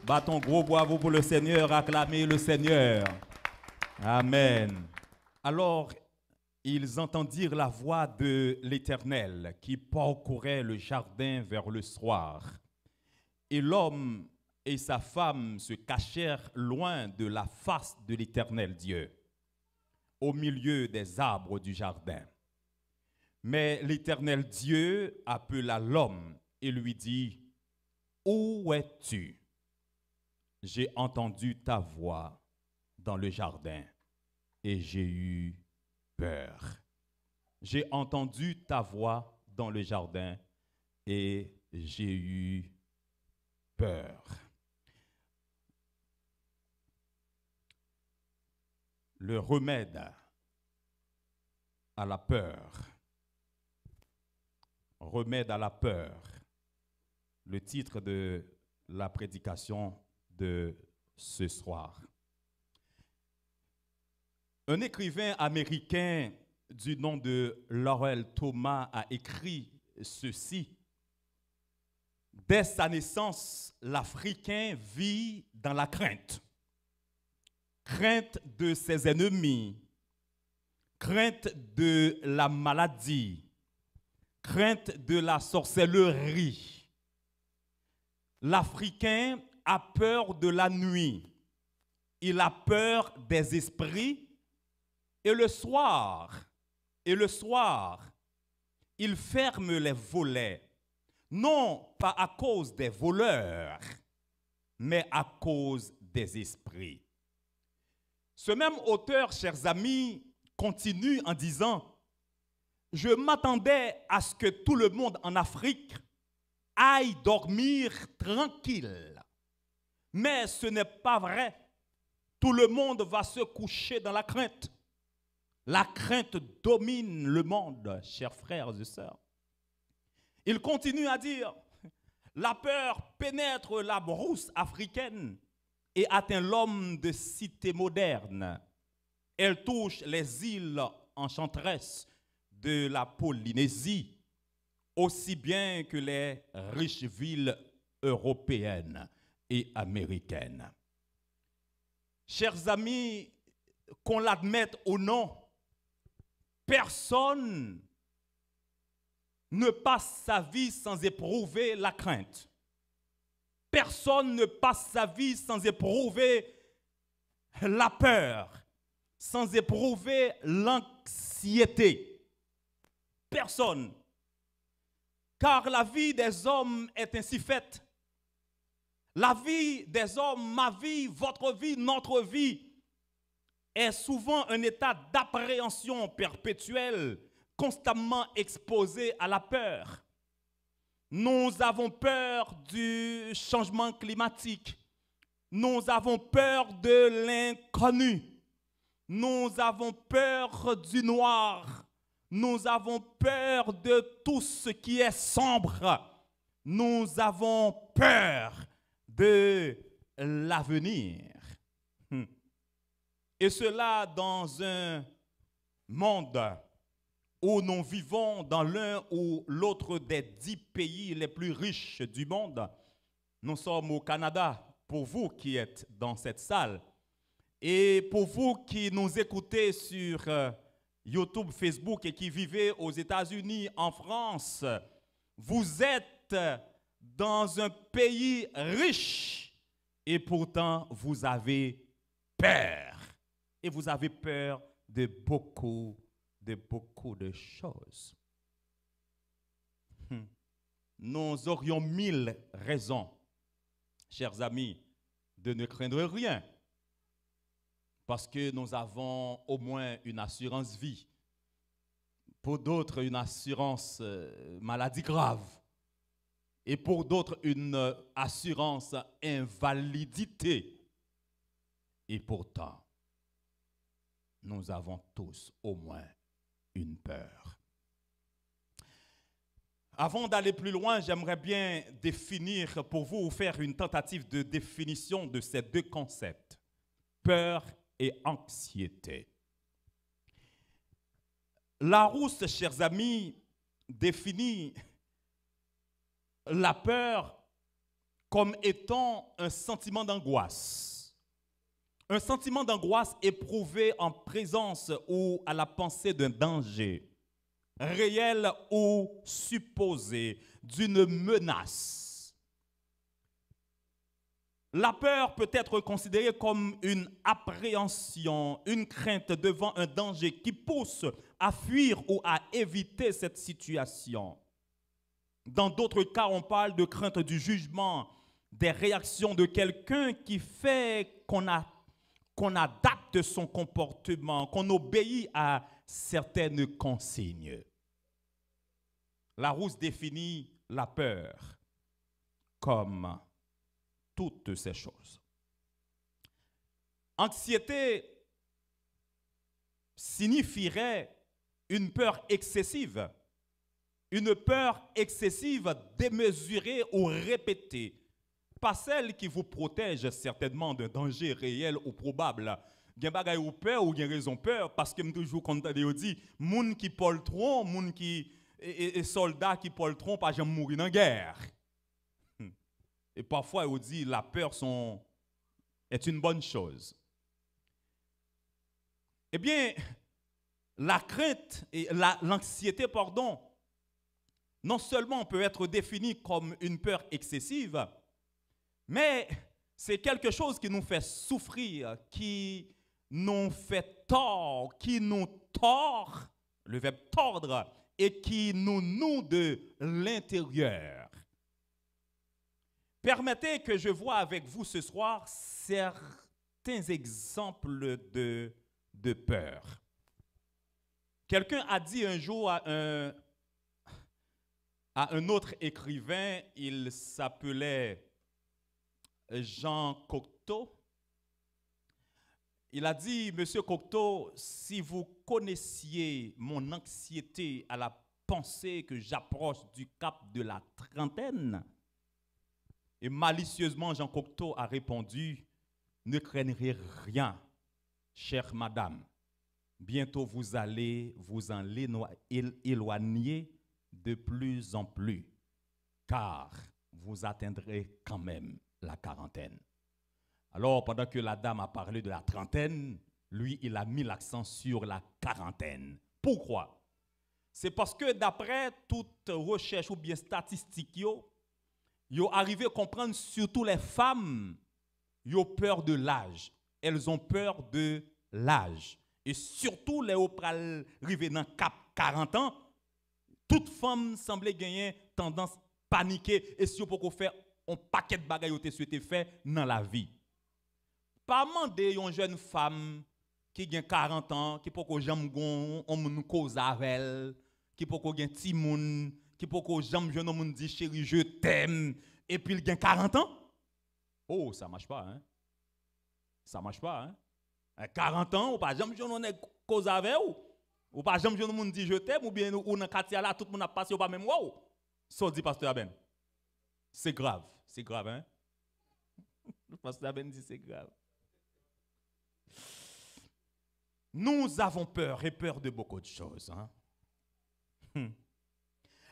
Battons gros bravo pour le Seigneur. Acclamez le Seigneur. Amen. Alors, ils entendirent la voix de l'Éternel qui parcourait le jardin vers le soir. Et l'homme et sa femme se cachèrent loin de la face de l'Éternel Dieu, au milieu des arbres du jardin. Mais l'Éternel Dieu appela l'homme et lui dit, « Où es-tu? J'ai entendu ta voix dans le jardin et j'ai eu peur. » J'ai entendu ta voix dans le jardin et j'ai eu peur. Le remède à la peur. Remède à la peur. Le titre de la prédication de ce soir. Un écrivain américain du nom de Laurel Thomas a écrit ceci. Dès sa naissance, l'Africain vit dans la crainte. Crainte de ses ennemis, crainte de la maladie, crainte de la sorcellerie. L'Africain a peur de la nuit, il a peur des esprits, et le soir, il ferme les volets, non pas à cause des voleurs, mais à cause des esprits. Ce même auteur, chers amis, continue en disant, « Je m'attendais à ce que tout le monde en Afrique aille dormir tranquille. Mais ce n'est pas vrai. Tout le monde va se coucher dans la crainte. La crainte domine le monde, chers frères et sœurs. » Il continue à dire, « La peur pénètre la brousse africaine et atteint l'homme de cité moderne. Elle touche les îles enchanteresses de la Polynésie, aussi bien que les riches villes européennes et américaines. » Chers amis, qu'on l'admette ou non, personne ne passe sa vie sans éprouver la crainte. Personne ne passe sa vie sans éprouver la peur, sans éprouver l'anxiété. Personne. Car la vie des hommes est ainsi faite. La vie des hommes, ma vie, votre vie, notre vie, est souvent un état d'appréhension perpétuelle, constamment exposé à la peur. Nous avons peur du changement climatique. Nous avons peur de l'inconnu. Nous avons peur du noir. Nous avons peur de tout ce qui est sombre. Nous avons peur de l'avenir. Et cela dans un monde où nous vivons dans l'un ou l'autre des 10 pays les plus riches du monde. Nous sommes au Canada, pour vous qui êtes dans cette salle. Et pour vous qui nous écoutez sur YouTube, Facebook et qui vivez aux États-Unis, en France, vous êtes dans un pays riche et pourtant vous avez peur. Et vous avez peur de beaucoup de choses. Nous aurions 1000 raisons, chers amis, de ne craindre rien. Parce que nous avons au moins une assurance vie. Pour d'autres, une assurance maladie grave. Et pour d'autres, une assurance invalidité. Et pourtant, nous avons tous au moins une peur. Avant d'aller plus loin, j'aimerais bien définir pour vous ou faire une tentative de définition de ces deux concepts, peur et anxiété. Larousse, chers amis, définit la peur comme étant un sentiment d'angoisse. Un sentiment d'angoisse éprouvé en présence ou à la pensée d'un danger, réel ou supposé, d'une menace. La peur peut être considérée comme une appréhension, une crainte devant un danger qui pousse à fuir ou à éviter cette situation. Dans d'autres cas, on parle de crainte du jugement, des réactions de quelqu'un qui fait qu'on adapte son comportement, qu'on obéit à certaines consignes. Larousse définit la peur comme toutes ces choses. Anxiété signifierait une peur excessive démesurée ou répétée, pas celle qui vous protège certainement d'un danger réel ou probable. Gen bagay ou peur ou gen raison peur parce que me toujours content de dit moun qui poltron, moun qui et soldats qui poltron pas jamais mourir dans guerre. Et parfois on dit la peur est une bonne chose. Eh bien, la crainte et l'anxiété, non seulement peut être définie comme une peur excessive, mais c'est quelque chose qui nous fait souffrir, qui nous fait tort, qui nous tord, le verbe tordre, et qui nous noue de l'intérieur. Permettez que je vois avec vous ce soir certains exemples de peur. Quelqu'un a dit un jour à un autre écrivain, il s'appelait Jean Cocteau. Il a dit, Monsieur Cocteau, si vous connaissiez mon anxiété à la pensée que j'approche du cap de la trentaine, et malicieusement Jean Cocteau a répondu, ne craignez rien, chère madame, bientôt vous allez vous en éloigner de plus en plus, car vous atteindrez quand même la quarantaine. Alors, pendant que la dame a parlé de la trentaine, lui, il a mis l'accent sur la quarantaine. Pourquoi? C'est parce que d'après toute recherche ou bien statistique, yo arrivé à comprendre surtout les femmes, yo peur de l'âge. Elles ont peur de l'âge. Et surtout les pral arrivé dans cap 40 ans, toute femme semblait gagner tendance paniquer et si on peut faire un paquet de bagages qui souhaité faire dans la vie. Pas demander une jeune femme qui a 40 ans, qui peut jamais on cause avec elle, qui peut gen ti moun, qui peut jamais jeune homme dit chérie je t'aime et puis il a 40 ans. Oh, ça marche pas hein. Ça marche pas hein. À 40 ans, ou pas jamais jeune homme cause avec ou pas jamais jeune homme dit je t'aime ou bien ou dans quartier là tout le monde a passé ou pas même wow. Ça dit pasteur Aben. C'est grave hein. Le pasteur Aben dit c'est grave. Nous avons peur et peur de beaucoup de choses. Hein?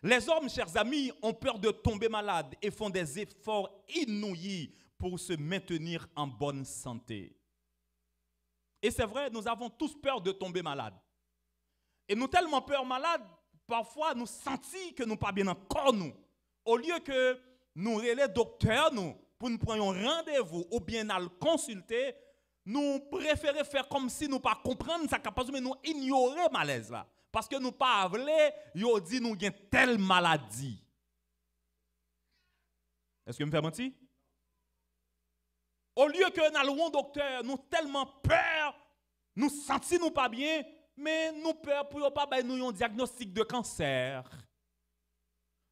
Les hommes, chers amis, ont peur de tomber malades et font des efforts inouïs pour se maintenir en bonne santé. Et c'est vrai, nous avons tous peur de tomber malades. Et nous tellement peur malade, parfois nous sentons que nous pas bien encore nous. Au lieu que nous relais docteur nous pour nous prendre un rendez-vous ou bien nous consulter, nous préférons faire comme si nous ne comprenons pas ça, mais nous ignorer malaise là. Parce que nous pas voulons, yo dit nous avons telle maladie. Est-ce que me fait mentir? Au lieu que nous allons au docteur, nous tellement peur, nous sentons nous pas bien, mais nous peur pour pas ba nous un diagnostic de cancer.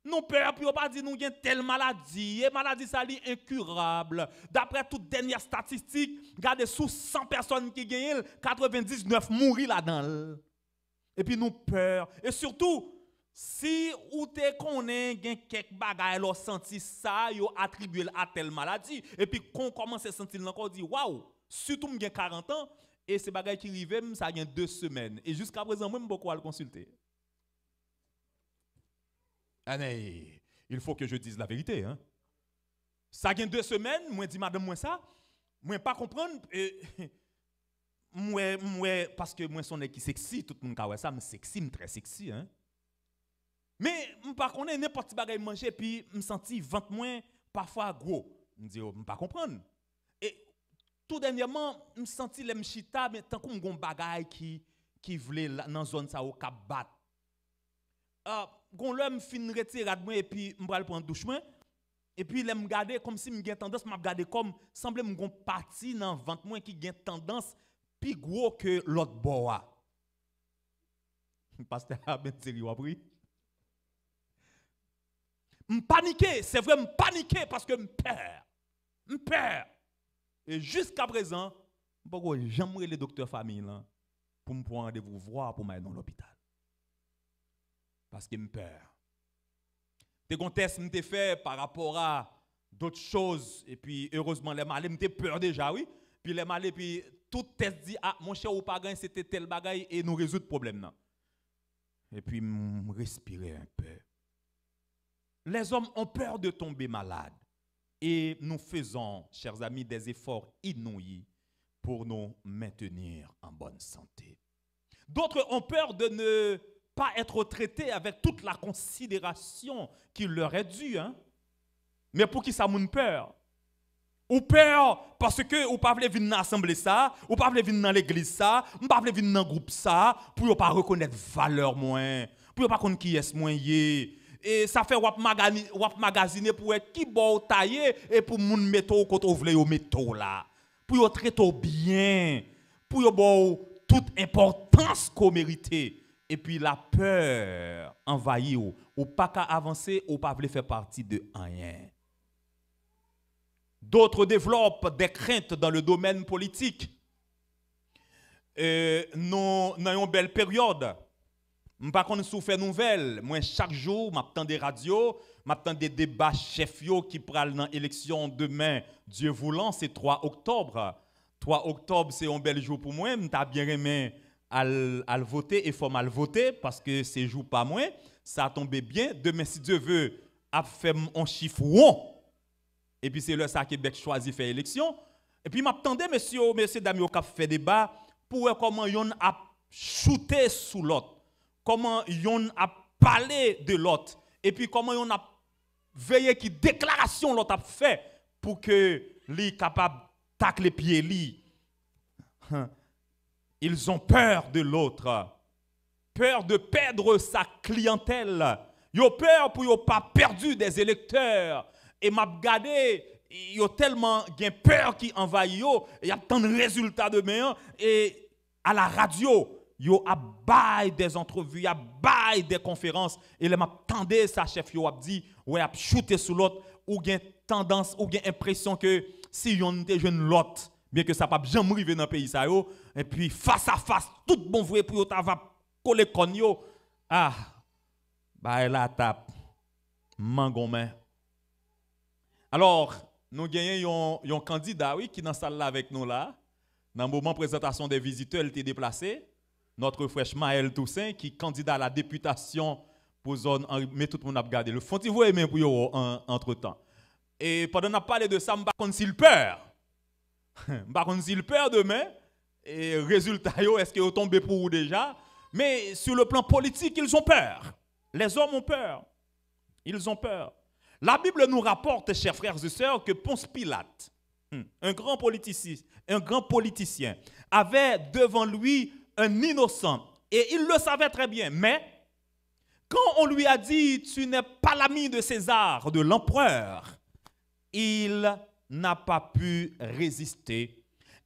Nous peur pour pas dire nous avons telle maladie, et maladie ça li incurable. D'après toute dernière statistique, regardez sous 100 personnes qui gagnent, 99 mourir là-dedans. Et puis nous peur et surtout si ou te connaît gen quelques bagaille lo senti ça yo attribué à telle maladie et puis qu'on commence à sentir encore dit waouh, surtout m'gen 40 ans Et ces bagages qui arrivent, ça a 2 semaines. Et jusqu'à présent, même beaucoup à le consulter. Allez, il faut que je dise la vérité. Hein? Ça a 2 semaines, moi dis madame moi ça, moi pas comprendre. Moi, parce que moi son qui sexy, tout le monde a ça, me sexy, très sexy. Hein? Mais je ne pas connaître n'importe quel bagage manger, puis je me senti ventre moins, parfois gros. Je me dis, je ne pas comprendre. Et tout dernièrement, je me senti les mchita, mais tant qu'on a un bagage qui voulait dans la zone ça au cap bat. Gon l'homme fin retirer de moi et puis je vais prendre douche moi. Et puis je me regarder comme si je tendance à me regarder comme semble me gon parti dans ventre moi qui a tendance plus gros que l'autre bois. Pasteur a ben sérieux appris. Je paniqué, c'est vrai, je paniqué parce que je peur. Et jusqu'à présent, j'aimerais les docteurs famille là pour me prendre rendez-vous voir pour m'aller dans l'hôpital. Parce que je peur. Des tests m'ont fait par rapport à d'autres choses et puis heureusement les malais m'ont peur déjà oui. Puis les malais puis tout test dit ah mon cher ou pas gain c'était tel bagaille et nous résoudre problème là. Et puis respirer un peu. Les hommes ont peur de tomber malades. Et nous faisons, chers amis, des efforts inouïs pour nous maintenir en bonne santé. D'autres ont peur de ne pas être traités avec toute la considération qui leur est due. Hein? Mais pour qui ça moun peur? Ou peur parce que ou pas venir dans l'assemblée ça, ou pas venir dans l'église ça, ou pas venir dans le groupe ça, pour pas reconnaître valeur moins, pour pas connaître qui est moins yé. Et ça fait wap magasiner pour être qui bon taillé et pour moun mettre quand on veut mettre là. Pour yo traiter bien, pour yo bon toute importance qu'on mérite. Et puis la peur envahit ou pas qu'à avancer ou pas vle faire partie de rien. D'autres développent des craintes dans le domaine politique. Nous avons une belle période. Je ne sais pas si vous faites nouvelles. Moi, chaque jour, j'attends des radios, j'attends des débats chefs qui prennent dans l'élection demain, Dieu voulant, c'est 3 octobre. 3 octobre, c'est un bel jour pour moi. Je t'ai bien aimé à voter et il faut mal voter parce que c'est jour pas moins. Ça a tombé bien. Demain, si Dieu veut, a fait un chiffre rond. Et puis c'est là ça Québec choisit faire élection. Et puis m'attendais monsieur Damio qui fait débat pour voir comment yon a shooté sous l'autre. Comment yon a parlé de l'autre et puis comment yon a veillé qui déclaration l'autre a fait pour que li capable tac les pieds li. Ils ont peur de l'autre. Peur de perdre sa clientèle. Yo peur pour yo pas perdu des électeurs. Et m'a regardé, yo tellement gen peur qui envahit yo, y a tant de résultats demain et à la radio, yo a bail des entrevues, y a bail des conférences et les m'attendait sa chef yo a dit ouais a shooter sous l'autre ou gen tendance ou gen impression que si yon te jeune l'autre, bien que ça pas jamais arriver dans pays ça yo et puis face à face tout bon vrai pour yo ta va coller kon yo. Ah bah la tape mangon main. Alors, nous gagnons un candidat oui, qui est dans la salle là avec nous là. Dans le moment de présentation des visiteurs, il était déplacé. Notre frère Maël Toussaint, qui est candidat à la députation pour zone, mais tout le monde a regardé. Le fond, il faut aimer pour eux entre-temps. Et pendant qu'on a parlé de ça, je ne sais pas s'il peur. Je ne sais pas s'il peur demain. Et résultat, est-ce qu'ils ont tombé pour vous déjà? Mais sur le plan politique, ils ont peur. Les hommes ont peur. Ils ont peur. La Bible nous rapporte, chers frères et sœurs, que Ponce Pilate, un grand politicien, avait devant lui un innocent. Et il le savait très bien. Mais quand on lui a dit « Tu n'es pas l'ami de César, de l'empereur », il n'a pas pu résister.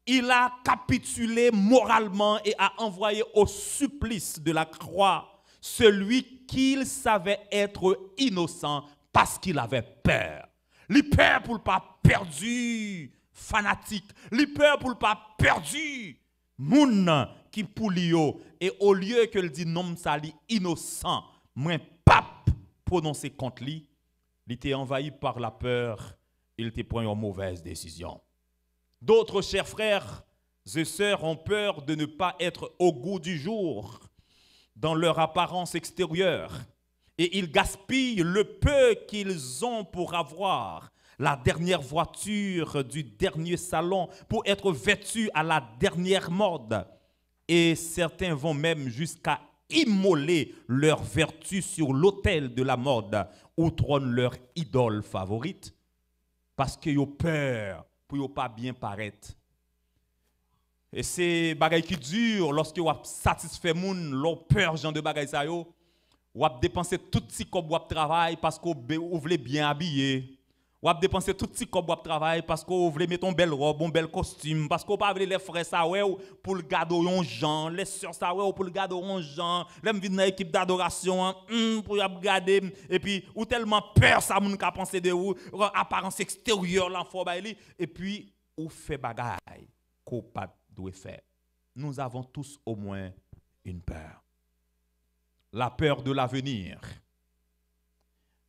Il a capitulé moralement et a envoyé au supplice de la croix celui qu'il savait être innocent, parce qu'il avait peur. Il peur pour ne pas perdu fanatique. Il peur pour ne pas perdu moun qui pour lui. Et au lieu que le dit non sali innocent, moins pape prononcer contre lui, il était envahi par la peur, il était pris une mauvaise décision. D'autres chers frères et sœurs ont peur de ne pas être au goût du jour dans leur apparence extérieure. Et ils gaspillent le peu qu'ils ont pour avoir la dernière voiture du dernier salon, pour être vêtus à la dernière mode. Et certains vont même jusqu'à immoler leur vertu sur l'autel de la mode où trône leur idole favorite, parce qu'ils ont peur pour ne pas bien paraître. Et c'est bagay qui dure lorsque vous satisfait moun, leur peur genre de bagay ça yo, vous dépensez tout petit comme vous travail parce que vous voulez bien habiller. Vous dépensez tout petit comme vous travail parce que vous voulez mettre une belle robe, un bel costume, parce que vous pas les frères ça ouais pour le garder un gens, les sœurs ça ouais pour le garder un gens, les venir dans l'équipe d'adoration pour y regarder et puis ou tellement peur ça moun ka penser de vous, apparence extérieure l'enfant et puis ou fait bagaille qu'on pas doit faire. Nous avons tous au moins une peur. La peur de l'avenir.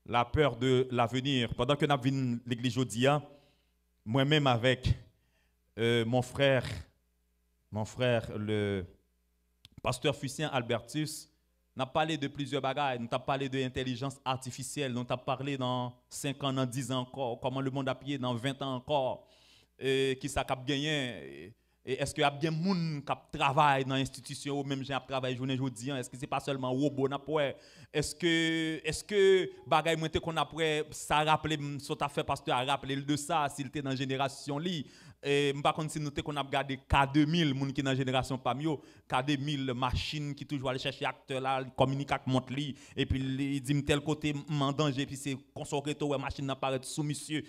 La peur de l'avenir. Pendant que nous avons l'église aujourd'hui, moi-même avec mon frère, le pasteur Fussien Albertus, nous avons parlé de plusieurs bagages. Nous avons parlé de l'intelligence artificielle. Nous avons parlé dans 5 ans, dans 10 ans encore, comment le monde a pied dans 20 ans encore, qui ça a gagné. Et est-ce qu'il y a bien des gens qui travaillent dans l'institution ou même qui travaillent journée aujourd'hui? Est-ce que ce n'est pas seulement robot? Est-ce que bagay mwen te qu'on après ça rappelé ce t'a fait pasteur a rappelé de ça s'il était dans génération li et par contre si nous te qu'on a regardé K2000 moun qui dans génération parmi yo K2000 machine qui toujours aller chercher acteur là communique avec montre li et puis il dit tel côté en danger puis c'est consoré to machine apparaît sous monsieur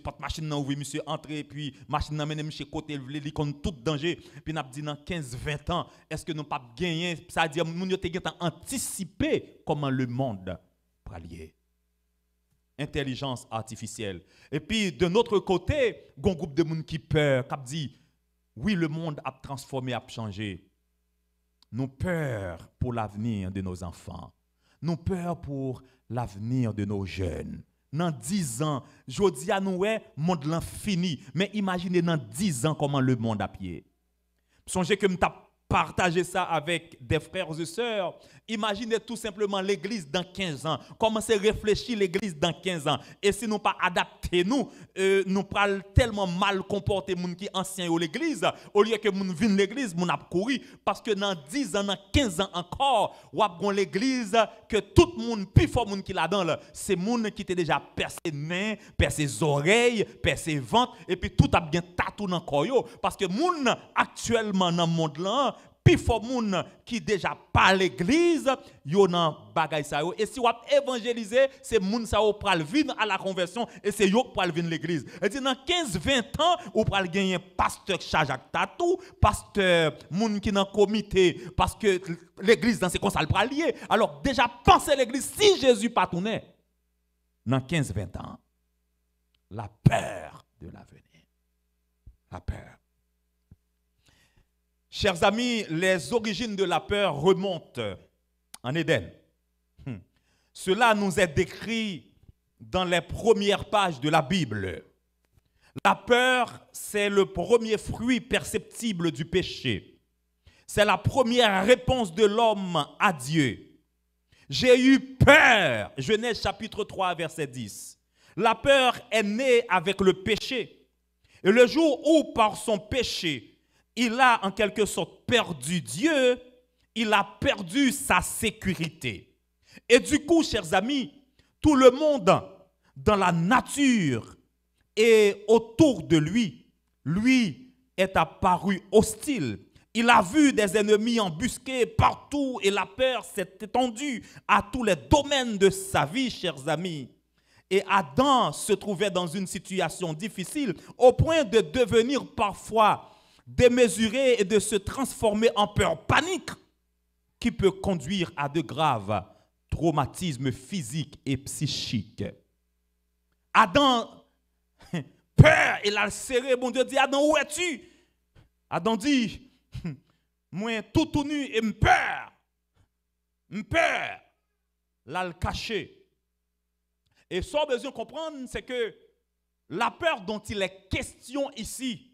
porte machine nan ouvrir monsieur entrer puis machine nan mène monsieur côté li contre tout danger puis n'a dit dans 15-20 ans est-ce que nous pas gagner ça veut dire moun yo te gen anticiper comment le monde pralier. Intelligence artificielle. Et puis, de notre côté, il y a un groupe de monde qui peur, qui dit, oui, le monde a transformé, a changé. Nous peur pour l'avenir de nos enfants. Nous peur pour l'avenir de nos jeunes. Dans 10 ans, je dis à nous, le monde est fini. Mais imaginez dans 10 ans comment le monde a pied. Songez que nous partager ça avec des frères et sœurs. Imaginez tout simplement l'église dans 15 ans. Commencez à réfléchir l'église dans 15 ans. Et si nous pas adapter nous parlons tellement mal comporter moun qui ancien au l'église, au lieu que moun vienne l'église, moun a couru parce que dans 10 ans, dans 15 ans encore, ou a gon l'église que tout le monde plus fort moun qui là-dedans, c'est moun qui était déjà percé mains, percé oreilles, percé ventre et puis tout a bien tatou dans corps parce que moun actuellement dans le monde là puis faut moun qui déjà pas l'église yo nan bagay sa yo et si ou évangéliser c'est moun sa yo pral vinn à la conversion et c'est yo pral vinn l'église et dit dans 15-20 ans ou pral gagner pasteur charge ak tatou pasteur moun qui dans comité parce que l'église dans c'est comme ça le pral lié alors déjà pensez l'église si Jésus pas tourné dans 15-20 ans la peur de l'avenir la peur. Chers amis, les origines de la peur remontent en Éden. Cela nous est décrit dans les premières pages de la Bible. La peur, c'est le premier fruit perceptible du péché. C'est la première réponse de l'homme à Dieu. J'ai eu peur. Genèse chapitre 3, verset 10. La peur est née avec le péché. Et le jour où, par son péché, il a en quelque sorte perdu Dieu, il a perdu sa sécurité. Et du coup, chers amis, tout le monde dans la nature et autour de lui est apparu hostile. Il a vu des ennemis embusqués partout et la peur s'est étendue à tous les domaines de sa vie, chers amis. Et Adam se trouvait dans une situation difficile au point de devenir parfois démesuré et de se transformer en peur panique qui peut conduire à de graves traumatismes physiques et psychiques. Adam, peur, il a serré, bon Dieu dit, Adam, où es-tu? Adam dit, moi tout nu et m'peur, là le caché. Et ce qu'on a besoin de comprendre, c'est que la peur dont il est question ici,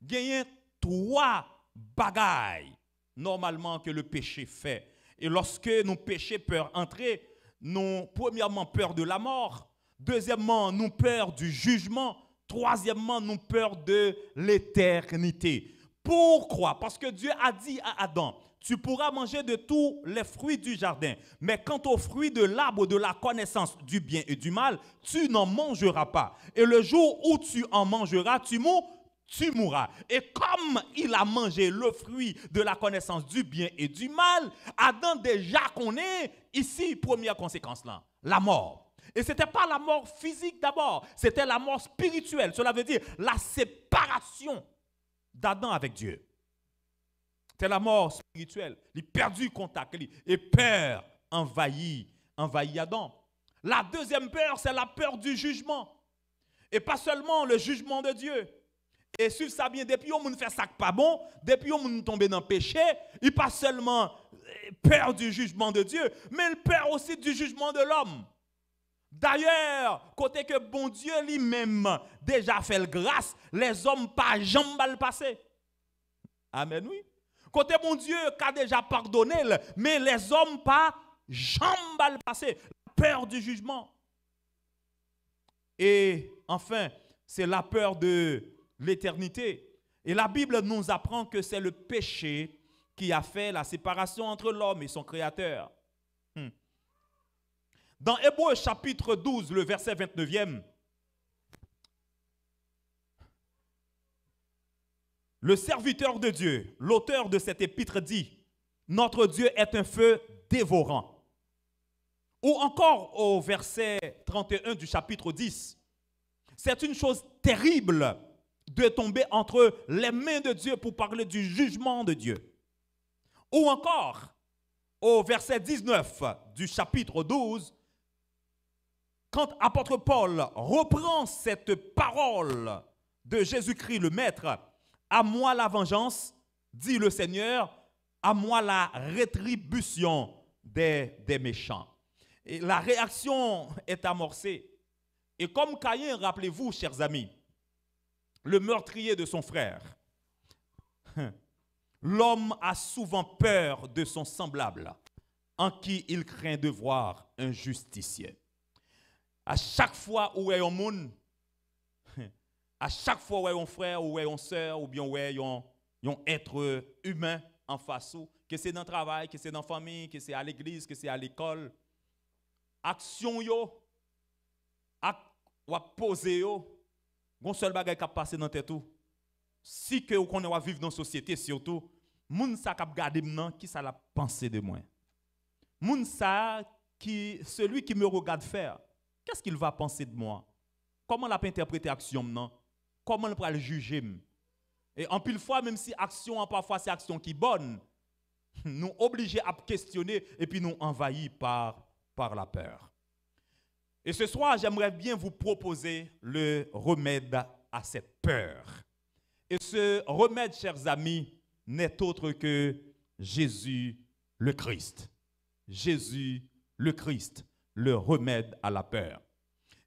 gagne 3 bagailles normalement que le péché fait. Et lorsque nous péchons, peur entrer, nous, premièrement, peur de la mort. Deuxièmement, nous peur du jugement. Troisièmement, nous peur de l'éternité. Pourquoi? Parce que Dieu a dit à Adam, tu pourras manger de tous les fruits du jardin, mais quant aux fruits de l'arbre de la connaissance du bien et du mal, tu n'en mangeras pas. Et le jour où tu en mangeras, tu mourras. Et comme il a mangé le fruit de la connaissance du bien et du mal, Adam déjà connaît ici, première conséquence là, la mort. Et ce n'était pas la mort physique d'abord, c'était la mort spirituelle. Cela veut dire la séparation d'Adam avec Dieu. C'est la mort spirituelle. Il a perdu contact. Et peur envahit Adam. La deuxième peur, c'est la peur du jugement. Et pas seulement le jugement de Dieu. Et suivre ça bien, depuis on fait ça pas bon, depuis on tombe dans le péché, il pas seulement peur du jugement de Dieu, mais il peur aussi du jugement de l'homme. D'ailleurs, côté que bon Dieu lui-même déjà fait le grâce, les hommes pas jamais le passer. Amen, oui. Côté bon Dieu qui a déjà pardonné, mais les hommes pas jamais le passer. Peur du jugement. Et enfin, c'est la peur de l'éternité. Et la Bible nous apprend que c'est le péché qui a fait la séparation entre l'homme et son Créateur. Dans Hébreux chapitre 12, le verset 29e, le serviteur de Dieu, l'auteur de cette épître dit, notre Dieu est un feu dévorant. Ou encore au verset 31 du chapitre 10, c'est une chose terrible de tomber entre les mains de Dieu pour parler du jugement de Dieu. Ou encore au verset 19 du chapitre 12, quand apôtre Paul reprend cette parole de Jésus-Christ le Maître, à moi la vengeance, dit le Seigneur, à moi la rétribution des méchants. Et la réaction est amorcée. Et comme Caïn, rappelez-vous, chers amis, le meurtrier de son frère, l'homme a souvent peur de son semblable, en qui il craint de voir un justicier. À chaque fois où est un monde, à chaque fois où est un frère, ou est une soeur, ou bien où est un être humain en face, que c'est dans le travail, que c'est dans la famille, que c'est à l'église, que c'est à l'école, action yo, ou poser yo, gon seul bagay qui passe dans tête tout. Si que vous connaissez vivre dans la société surtout, moun sa k'ap gade m'nan qui ça la pensée de moi. Moun sa qui celui qui me regarde faire, qu'est-ce qu'il va penser de moi? Comment la peut interpréter action m'nan? Comment il va le juger? Et en pile fois même si action parfois c'est action qui bonne, nous obligés à questionner et puis nous envahis par la peur. Et ce soir, j'aimerais bien vous proposer le remède à cette peur. Et ce remède, chers amis, n'est autre que Jésus le Christ. Jésus le Christ, le remède à la peur.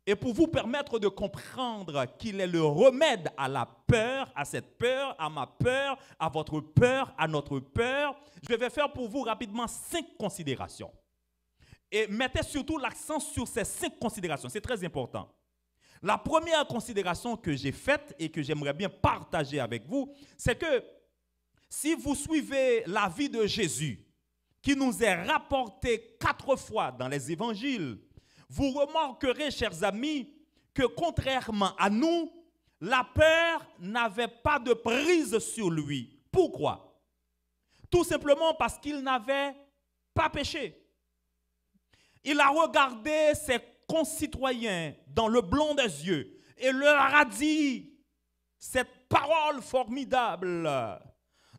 Et pour vous permettre de comprendre qu'il est le remède à la peur, à cette peur, à ma peur, à votre peur, à notre peur, je vais faire pour vous rapidement 5 considérations. Et mettez surtout l'accent sur ces 5 considérations, c'est très important. La première considération que j'ai faite et que j'aimerais bien partager avec vous, c'est que si vous suivez la vie de Jésus, qui nous est rapportée 4 fois dans les évangiles, vous remarquerez, chers amis, que contrairement à nous, la peur n'avait pas de prise sur lui. Pourquoi? Tout simplement parce qu'il n'avait pas péché. Il a regardé ses concitoyens dans le blanc des yeux et leur a dit cette parole formidable.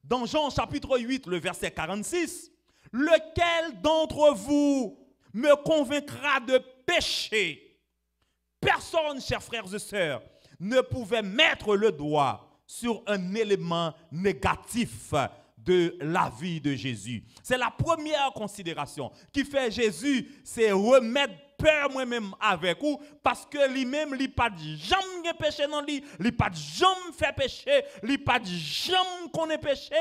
Dans Jean chapitre 8, le verset 46, « Lequel d'entre vous me convaincra de péché ?» Personne, chers frères et sœurs, ne pouvait mettre le doigt sur un élément négatif de la vie de Jésus. C'est la première considération qui fait Jésus, c'est remettre peur moi-même avec vous, parce que lui-même, il n'a pas de jamais péché dans lui, il n'a pas de jamais fait péché, il n'a pas de jamais connaît péché.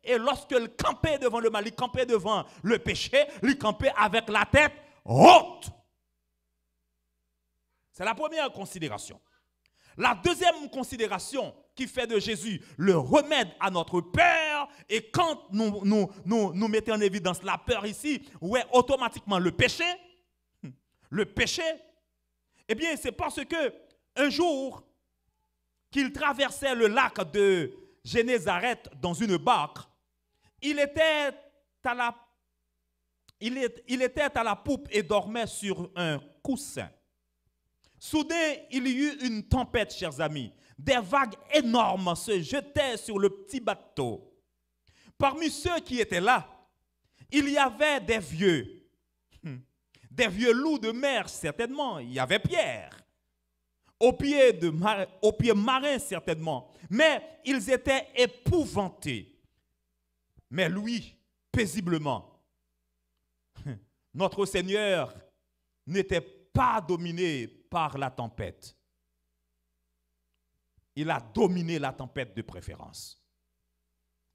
Et lorsque il campait devant le mal, il campait devant le péché, il campait avec la tête haute. C'est la première considération. La deuxième considération qui fait de Jésus le remède à notre peur, et quand nous mettons en évidence la peur ici, ouais, automatiquement le péché, eh bien c'est parce que un jour qu'il traversait le lac de Génézareth dans une barque, il était à la poupe et dormait sur un coussin. Soudain, il y eut une tempête, chers amis. Des vagues énormes se jetaient sur le petit bateau. Parmi ceux qui étaient là, il y avait des vieux loups de mer, certainement. Il y avait Pierre, aux pieds marins, certainement. Mais ils étaient épouvantés. Mais lui, paisiblement, notre Seigneur n'était pas dominé par la tempête. Il a dominé la tempête de préférence.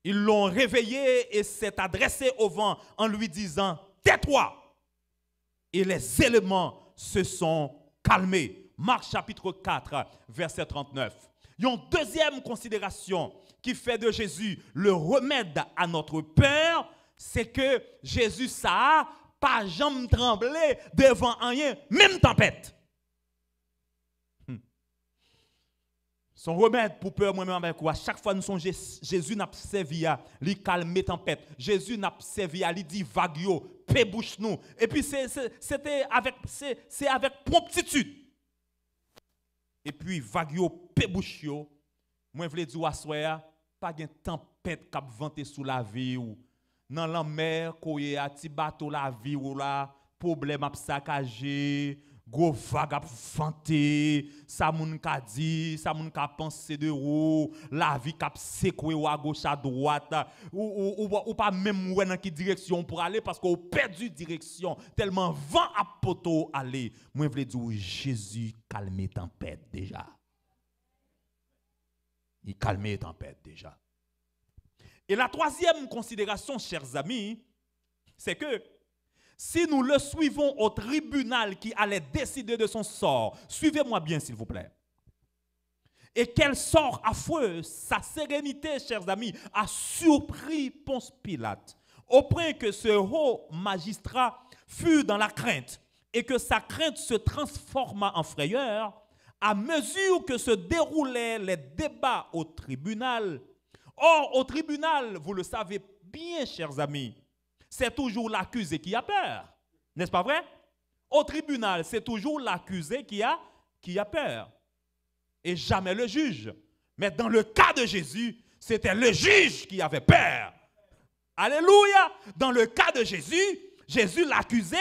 Ils l'ont réveillé et s'est adressé au vent en lui disant « Tais-toi !» Et les éléments se sont calmés. Marc chapitre 4, verset 39. Il y a une deuxième considération qui fait de Jésus le remède à notre peur, c'est que Jésus ça pas jamais tremblé devant rien, même tempête. Son remède pour peur, moi-même avec quoi? Chaque fois nous sommes Jésus n'a servi à lui calmer tempête. Jésus n'a servi à lui dire vague yo, paix bouche nous. Et puis c'est avec promptitude. Et puis vague yo, paix bouche yo. Moi je veux dire assoya, pas de tempête qui a venté sous la vie ou dans la mer koye a ti bateau la vie ou là problème a saccagé. Gros vague a vanté, ça moun ka dit, ça moun ka penser de ou, la vie ka secoué ou à gauche à droite, ou pas même ou dans quelle direction pour aller parce qu'on perdu direction tellement vent à poteau aller. Moi je veux dire Jésus calme tempête déjà. Il calme tempête déjà. Et la troisième considération, chers amis, c'est que si nous le suivons au tribunal qui allait décider de son sort, suivez-moi bien s'il vous plaît. Et quel sort affreux, sa sérénité, chers amis, a surpris Ponce Pilate, au point que ce haut magistrat fut dans la crainte et que sa crainte se transforma en frayeur à mesure que se déroulaient les débats au tribunal. Or, au tribunal, vous le savez bien, chers amis, c'est toujours l'accusé qui a peur. N'est-ce pas vrai? Au tribunal, c'est toujours l'accusé qui a peur. Et jamais le juge. Mais dans le cas de Jésus, c'était le juge qui avait peur. Alléluia! Dans le cas de Jésus, Jésus, l'accusé,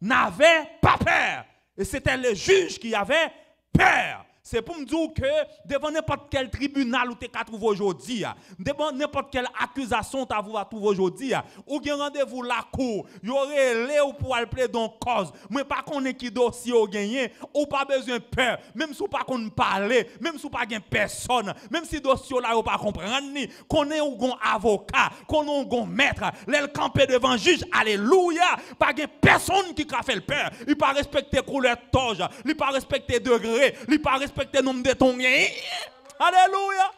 n'avait pas peur. Et c'était le juge qui avait peur. C'est pour me dire que devant n'importe quel tribunal où tu as trouvé aujourd'hui, devant n'importe quelle accusation tu as trouvé aujourd'hui, ou bien rendez-vous la cour, il y aurait les ou pour aller plaider dans cause. Mais pas qu'on ait qui dossier au gagné, ou pas besoin de peur, même si pas qu'on parler, même si pas gain personne, même si dossier là ou pas comprendre ni, qu'on ait un avocat, qu'on ait un maître, l'elle camper devant juge, alléluia, pas gain personne qui a fait le peur, il pas respecter couleur toge, il pas respecter degré, il pas respecter le nombre de ton gain. Alléluia.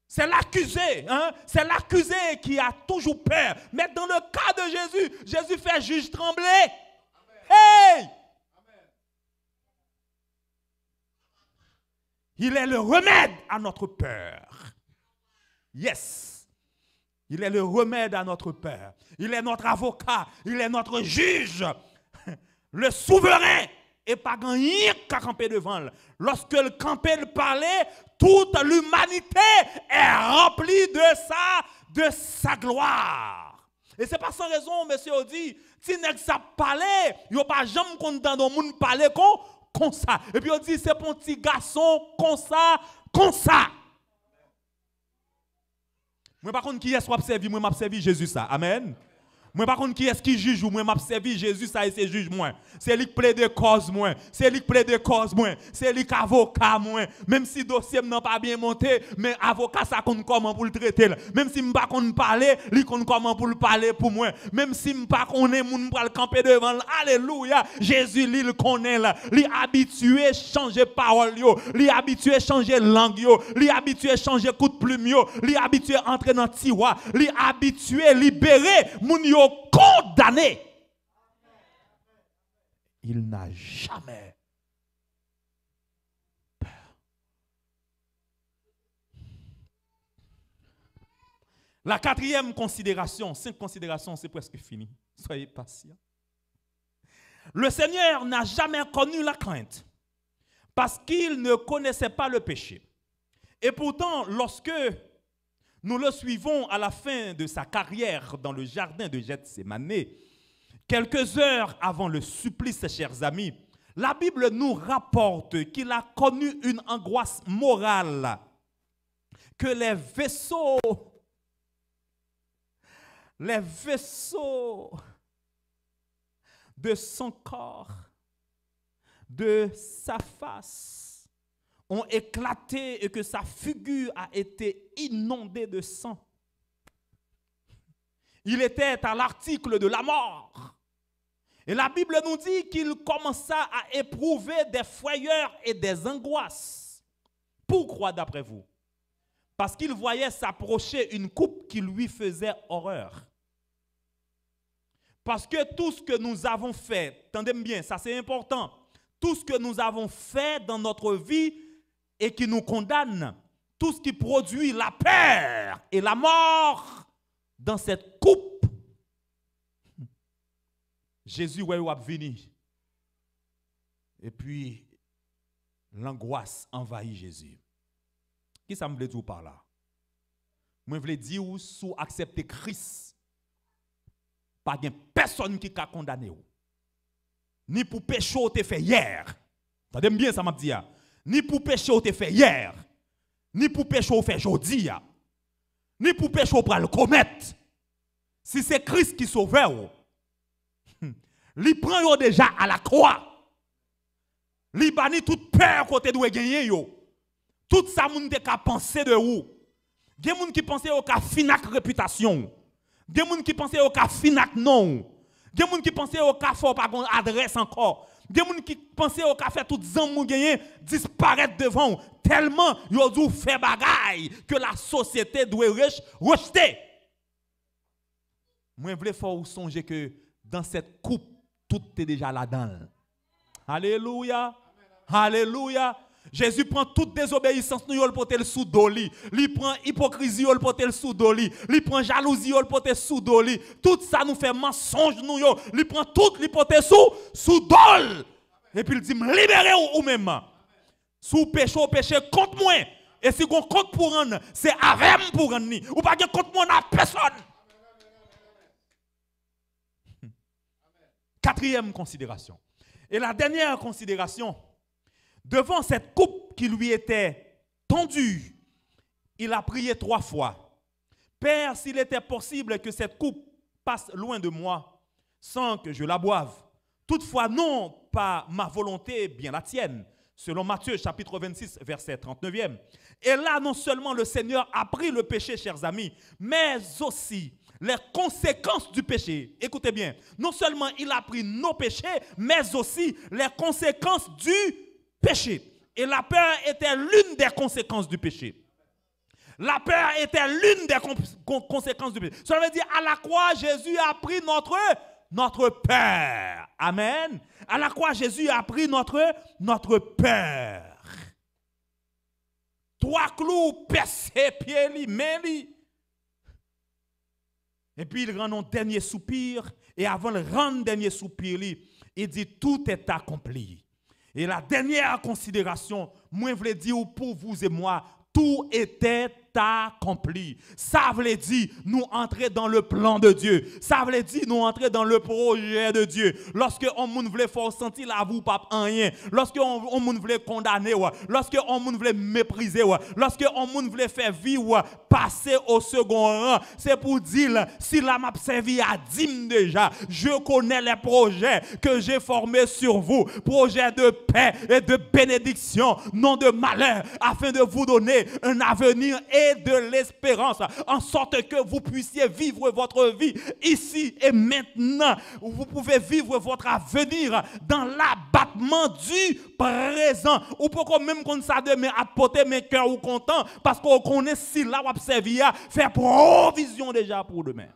C'est l'accusé, hein? C'est l'accusé qui a toujours peur. Mais dans le cas de Jésus, Jésus fait juge trembler. Hey! Il est le remède à notre peur. Yes. Il est le remède à notre peur. Il est notre avocat. Il est notre juge. Le souverain. Et pas rien qu'à camper devant. Lorsque le camper parlait, toute l'humanité est remplie de sa gloire. Et c'est pas sans raison, monsieur dit, si n'est que ça parlait, il n'y a pas jamais content dans le monde parler comme ça. Et puis on dit, c'est pour un petit garçon comme ça. Moi par contre qui est-ce qui servi, moi m'a servi Jésus ça. Amen. Moi par contre qui est-ce qui juge ou moi m'a servi Jésus ça et c'est juge moi. C'est lui qui plaide cause moi, c'est lui qui plaide cause moi, c'est lui qui avocat moi. Même si dossier n'a pas bien monté, mais avocat ça compte comment pour le traiter. Même si m'pas qu'on parler, lui compte comment pour le parler pour moi. Même si m'pas qu'on est moun pour le camper devant. Alléluia. Jésus lui le connaît là, lui habitué changer parole yo, lui habitué changer langue yo, lui habitué changer coup de plume yo, lui habitué entrer dans tiroir, lui habitué libérer moun yo condamné. Il n'a jamais peur. La quatrième considération, 5 considérations, c'est presque fini. Soyez patients. Le Seigneur n'a jamais connu la crainte parce qu'il ne connaissait pas le péché. Et pourtant, lorsque nous le suivons à la fin de sa carrière dans le jardin de Gethsémane, quelques heures avant le supplice, chers amis, la Bible nous rapporte qu'il a connu une angoisse morale, que les vaisseaux de son corps, de sa face, ont éclaté et que sa figure a été inondée de sang. Il était à l'article de la mort. Et la Bible nous dit qu'il commença à éprouver des frayeurs et des angoisses. Pourquoi d'après vous? Parce qu'il voyait s'approcher une coupe qui lui faisait horreur. Parce que tout ce que nous avons fait, attendez bien, ça c'est important, tout ce que nous avons fait dans notre vie et qui nous condamne, tout ce qui produit la peur et la mort dans cette coupe, Jésus ouais a venu. Et puis l'angoisse envahit Jésus. Qui ça me veut dire par là? Moi je veux dire ou sous accepter Christ, pas de personne qui a condamné ou. Ni pour péché ou te fait hier. Attendez bien ça m'a dit. Ni pour péché ou te fait hier. Ni pour péché ou fait aujourd'hui. Ni pour péché ou pour le commettre. Si c'est Christ qui sauve ou, li prend yo déjà à la croix. Li bani toute peur côté doit gagner yo. Tout ça moun te ka penser de ou. Gen moun qui pense au ka finak réputation. Gen moun qui pense au ka finak non. Gen moun qui pense au ka fort pas gon adresse encore. Gen moun qui pense au ka fait tout zan moun gagner disparaître devant tellement yo dou fait bagay que la société doit rejeter. Moi vle faut songer que dans cette coupe tout est déjà là-dedans. Alléluia. Alléluia. Jésus prend toute désobéissance nous le porter sous doli. Il prend hypocrisie le porter sous doli. Il prend jalousie le porter sous doli. Tout ça nous fait mensonge nous yo. Il prend tout le porter sous dol. Et puis il dit me libérer ou même. Sous péché contre moi. Et si on compte pour rendre, c'est avec pour rendre ni. Ou pas de compte moi à personne. Quatrième considération. Et la dernière considération, devant cette coupe qui lui était tendue, il a prié 3 fois. Père, s'il était possible que cette coupe passe loin de moi, sans que je la boive. Toutefois, non pas ma volonté, bien la tienne. Selon Matthieu chapitre 26, verset 39e. Et là, non seulement le Seigneur a pris le péché, chers amis, mais aussi les conséquences du péché. Écoutez bien, non seulement il a pris nos péchés, mais aussi les conséquences du péché. Et la peur était l'une des conséquences du péché. La peur était l'une des conséquences du péché. Cela veut dire, à la croix, Jésus a pris notre peur. Amen. À la croix, Jésus a pris notre peur. 3 clous percés, pieds, mains. Et puis il rend un dernier soupir. Et avant le rendre dernier soupir, il dit tout est accompli. Et la dernière considération, moi je voulais dire pour vous et moi, tout était accompli. Ça veut dire nous entrer dans le plan de Dieu. Ça veut dire nous entrer dans le projet de Dieu. Lorsque on voulait faire sentir la vous pas rien, lorsque on voulait condamner, lorsque on voulait mépriser, lorsque on voulait faire vivre, passer au second rang, c'est pour dire si la m'a servi à 10 déjà, je connais les projets que j'ai formés sur vous, projets de paix et de bénédiction, non de malheur, afin de vous donner un avenir et de l'espérance, en sorte que vous puissiez vivre votre vie ici et maintenant. Vous pouvez vivre votre avenir dans l'abattement du présent. Ou pourquoi même qu'on ça demain apporter mes cœurs ou content parce qu'on connaît si là on servir faire provision déjà pour demain.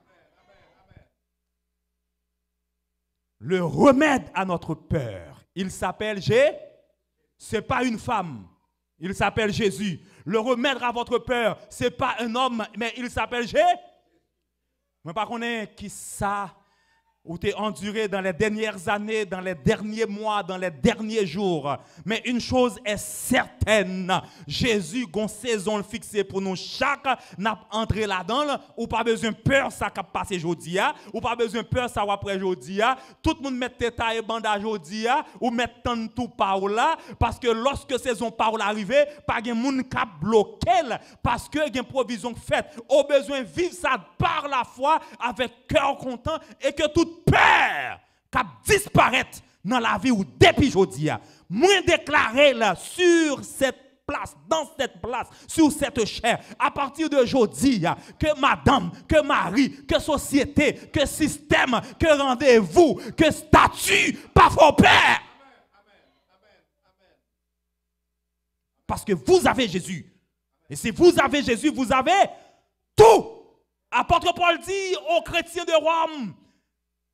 Le remède à notre peur, il s'appelle c'est pas une femme, il s'appelle Jésus. Le remède à votre peur, c'est pas un homme, mais il s'appelle mais pas qu'on est qui ça ou t'es enduré dans les dernières années, dans les derniers mois, dans les derniers jours. Mais une chose est certaine, Jésus a une saison fixée pour nous. Chaque n'a entré là-dedans, ou pas besoin de peur ça qui a passé aujourd'hui, ou pas besoin de peur ça va après aujourd'hui. Tout le monde met tête et bandage aujourd'hui, ou met tant tout par là, parce que lorsque saison par là arrive, pas de monde qui a bloqué, parce que il y a une provision faite. Au besoin de vivre ça par la foi, avec cœur content, et que toute peur qui disparaît dans la vie ou depuis aujourd'hui. Moi déclaré là sur cette place, dans cette place, sur cette chair, à partir de aujourd'hui, que madame, que mari, que société, que système, que rendez-vous, que statut, pas faux peur. Parce que vous avez Jésus. Et si vous avez Jésus, vous avez tout. Apôtre Paul dit aux chrétiens de Rome,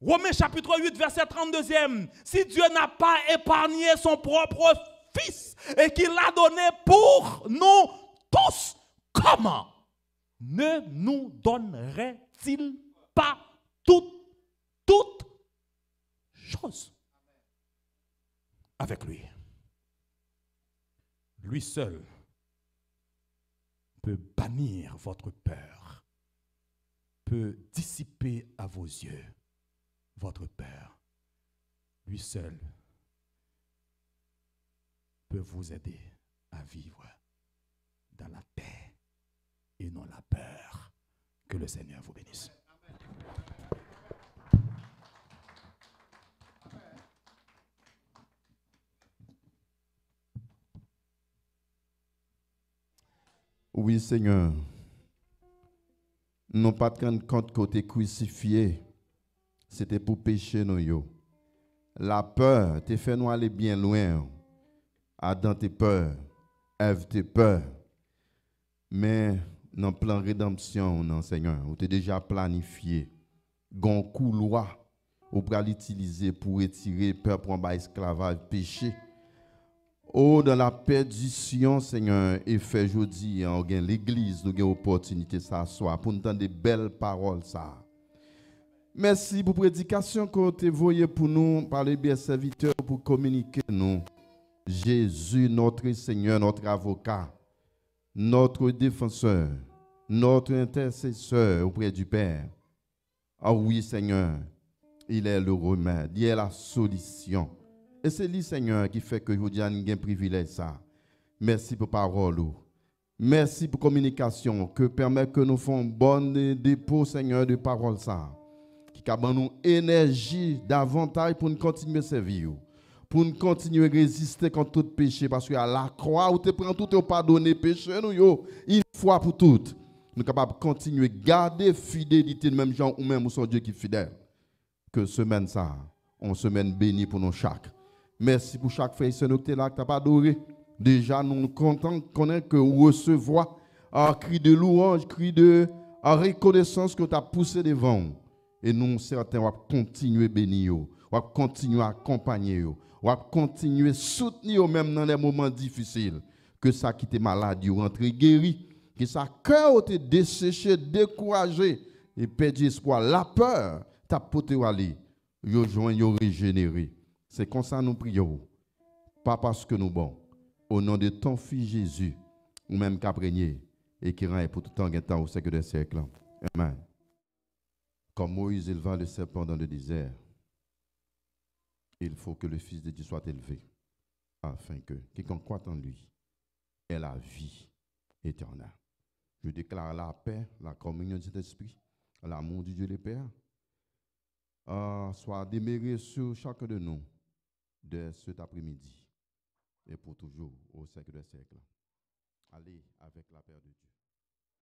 Romains chapitre 8, verset 32e, si Dieu n'a pas épargné son propre Fils et qu'il l'a donné pour nous tous, comment ne nous donnerait-il pas toutes choses avec lui? Lui seul peut bannir votre peur, peut dissiper à vos yeux votre peur. Lui seul peut vous aider à vivre dans la paix et non la peur. Que le Seigneur vous bénisse. Oui, Seigneur. Nous pas de compte côté crucifié. C'était pour pécher nous yo. La peur te fait nous aller bien loin. Adam tes peurs, Ève tes peurs. Mais dans le plan de rédemption, non, Seigneur, vous avez déjà planifié. Gon couloir ou pour l'utiliser pour retirer peur pour un esclavage péché. Oh, dans la perdition, Seigneur, et fait aujourd'hui, on gagne l'église, nous avons l'opportunité de s'asseoir pour entendre des belles paroles. Ça. Merci pour la prédication que tu as envoyée pour nous, par les bien serviteurs, pour communiquer nous. Jésus, notre Seigneur, notre avocat, notre défenseur, notre intercesseur auprès du Père. Ah oui, Seigneur, il est le remède, il est la solution. Et c'est lui, Seigneur, qui fait que aujourd'hui, nous avons un privilège. Ça. Merci pour parole. Merci pour communication, que permet que nous fassions bon dépôt, Seigneur, de parole. Ça. Qui a nous énergie davantage pour nous continuer à servir. Pour nous continuer à résister contre tout péché. Parce qu'à la croix, où tu prends tout et pardonner péché, nous, une fois pour toutes. Nous sommes capables de continuer à garder fidélité de même gens ou même son Dieu qui est fidèle. Que semaine ça, on semaine bénie pour nous chaque. Merci pour chaque frère et sœur qui est là, qui t'a pas adoré. Déjà, nous sommes contents de connaître que vous recevez un cri de louange, cri de reconnaissance que tu as poussé devant. Et nous, certains, on va continuer à bénir, on va continuer à accompagner, on va continuer à soutenir même dans les moments difficiles. Que ça qui était malade, ou rentre guéri, que ça cœur était desséché, découragé et perdu espoir. La peur, t'a porté aller, yo joint, yo régénéré. C'est comme ça nous prions. Pas parce que nous bon. Au nom de ton Fils Jésus, ou même qu'après, et qui règne pour tout temps et temps au siècle des siècles. Amen. Comme Moïse éleva le serpent dans le désert, il faut que le Fils de Dieu soit élevé, afin que quiconque croit en lui ait la vie éternelle. Je déclare la paix, la communion de cet esprit, l'amour du Dieu le Père, soit demeuré sur chacun de nous dès cet après-midi et pour toujours au siècle des siècles. Allez avec la paix de Dieu.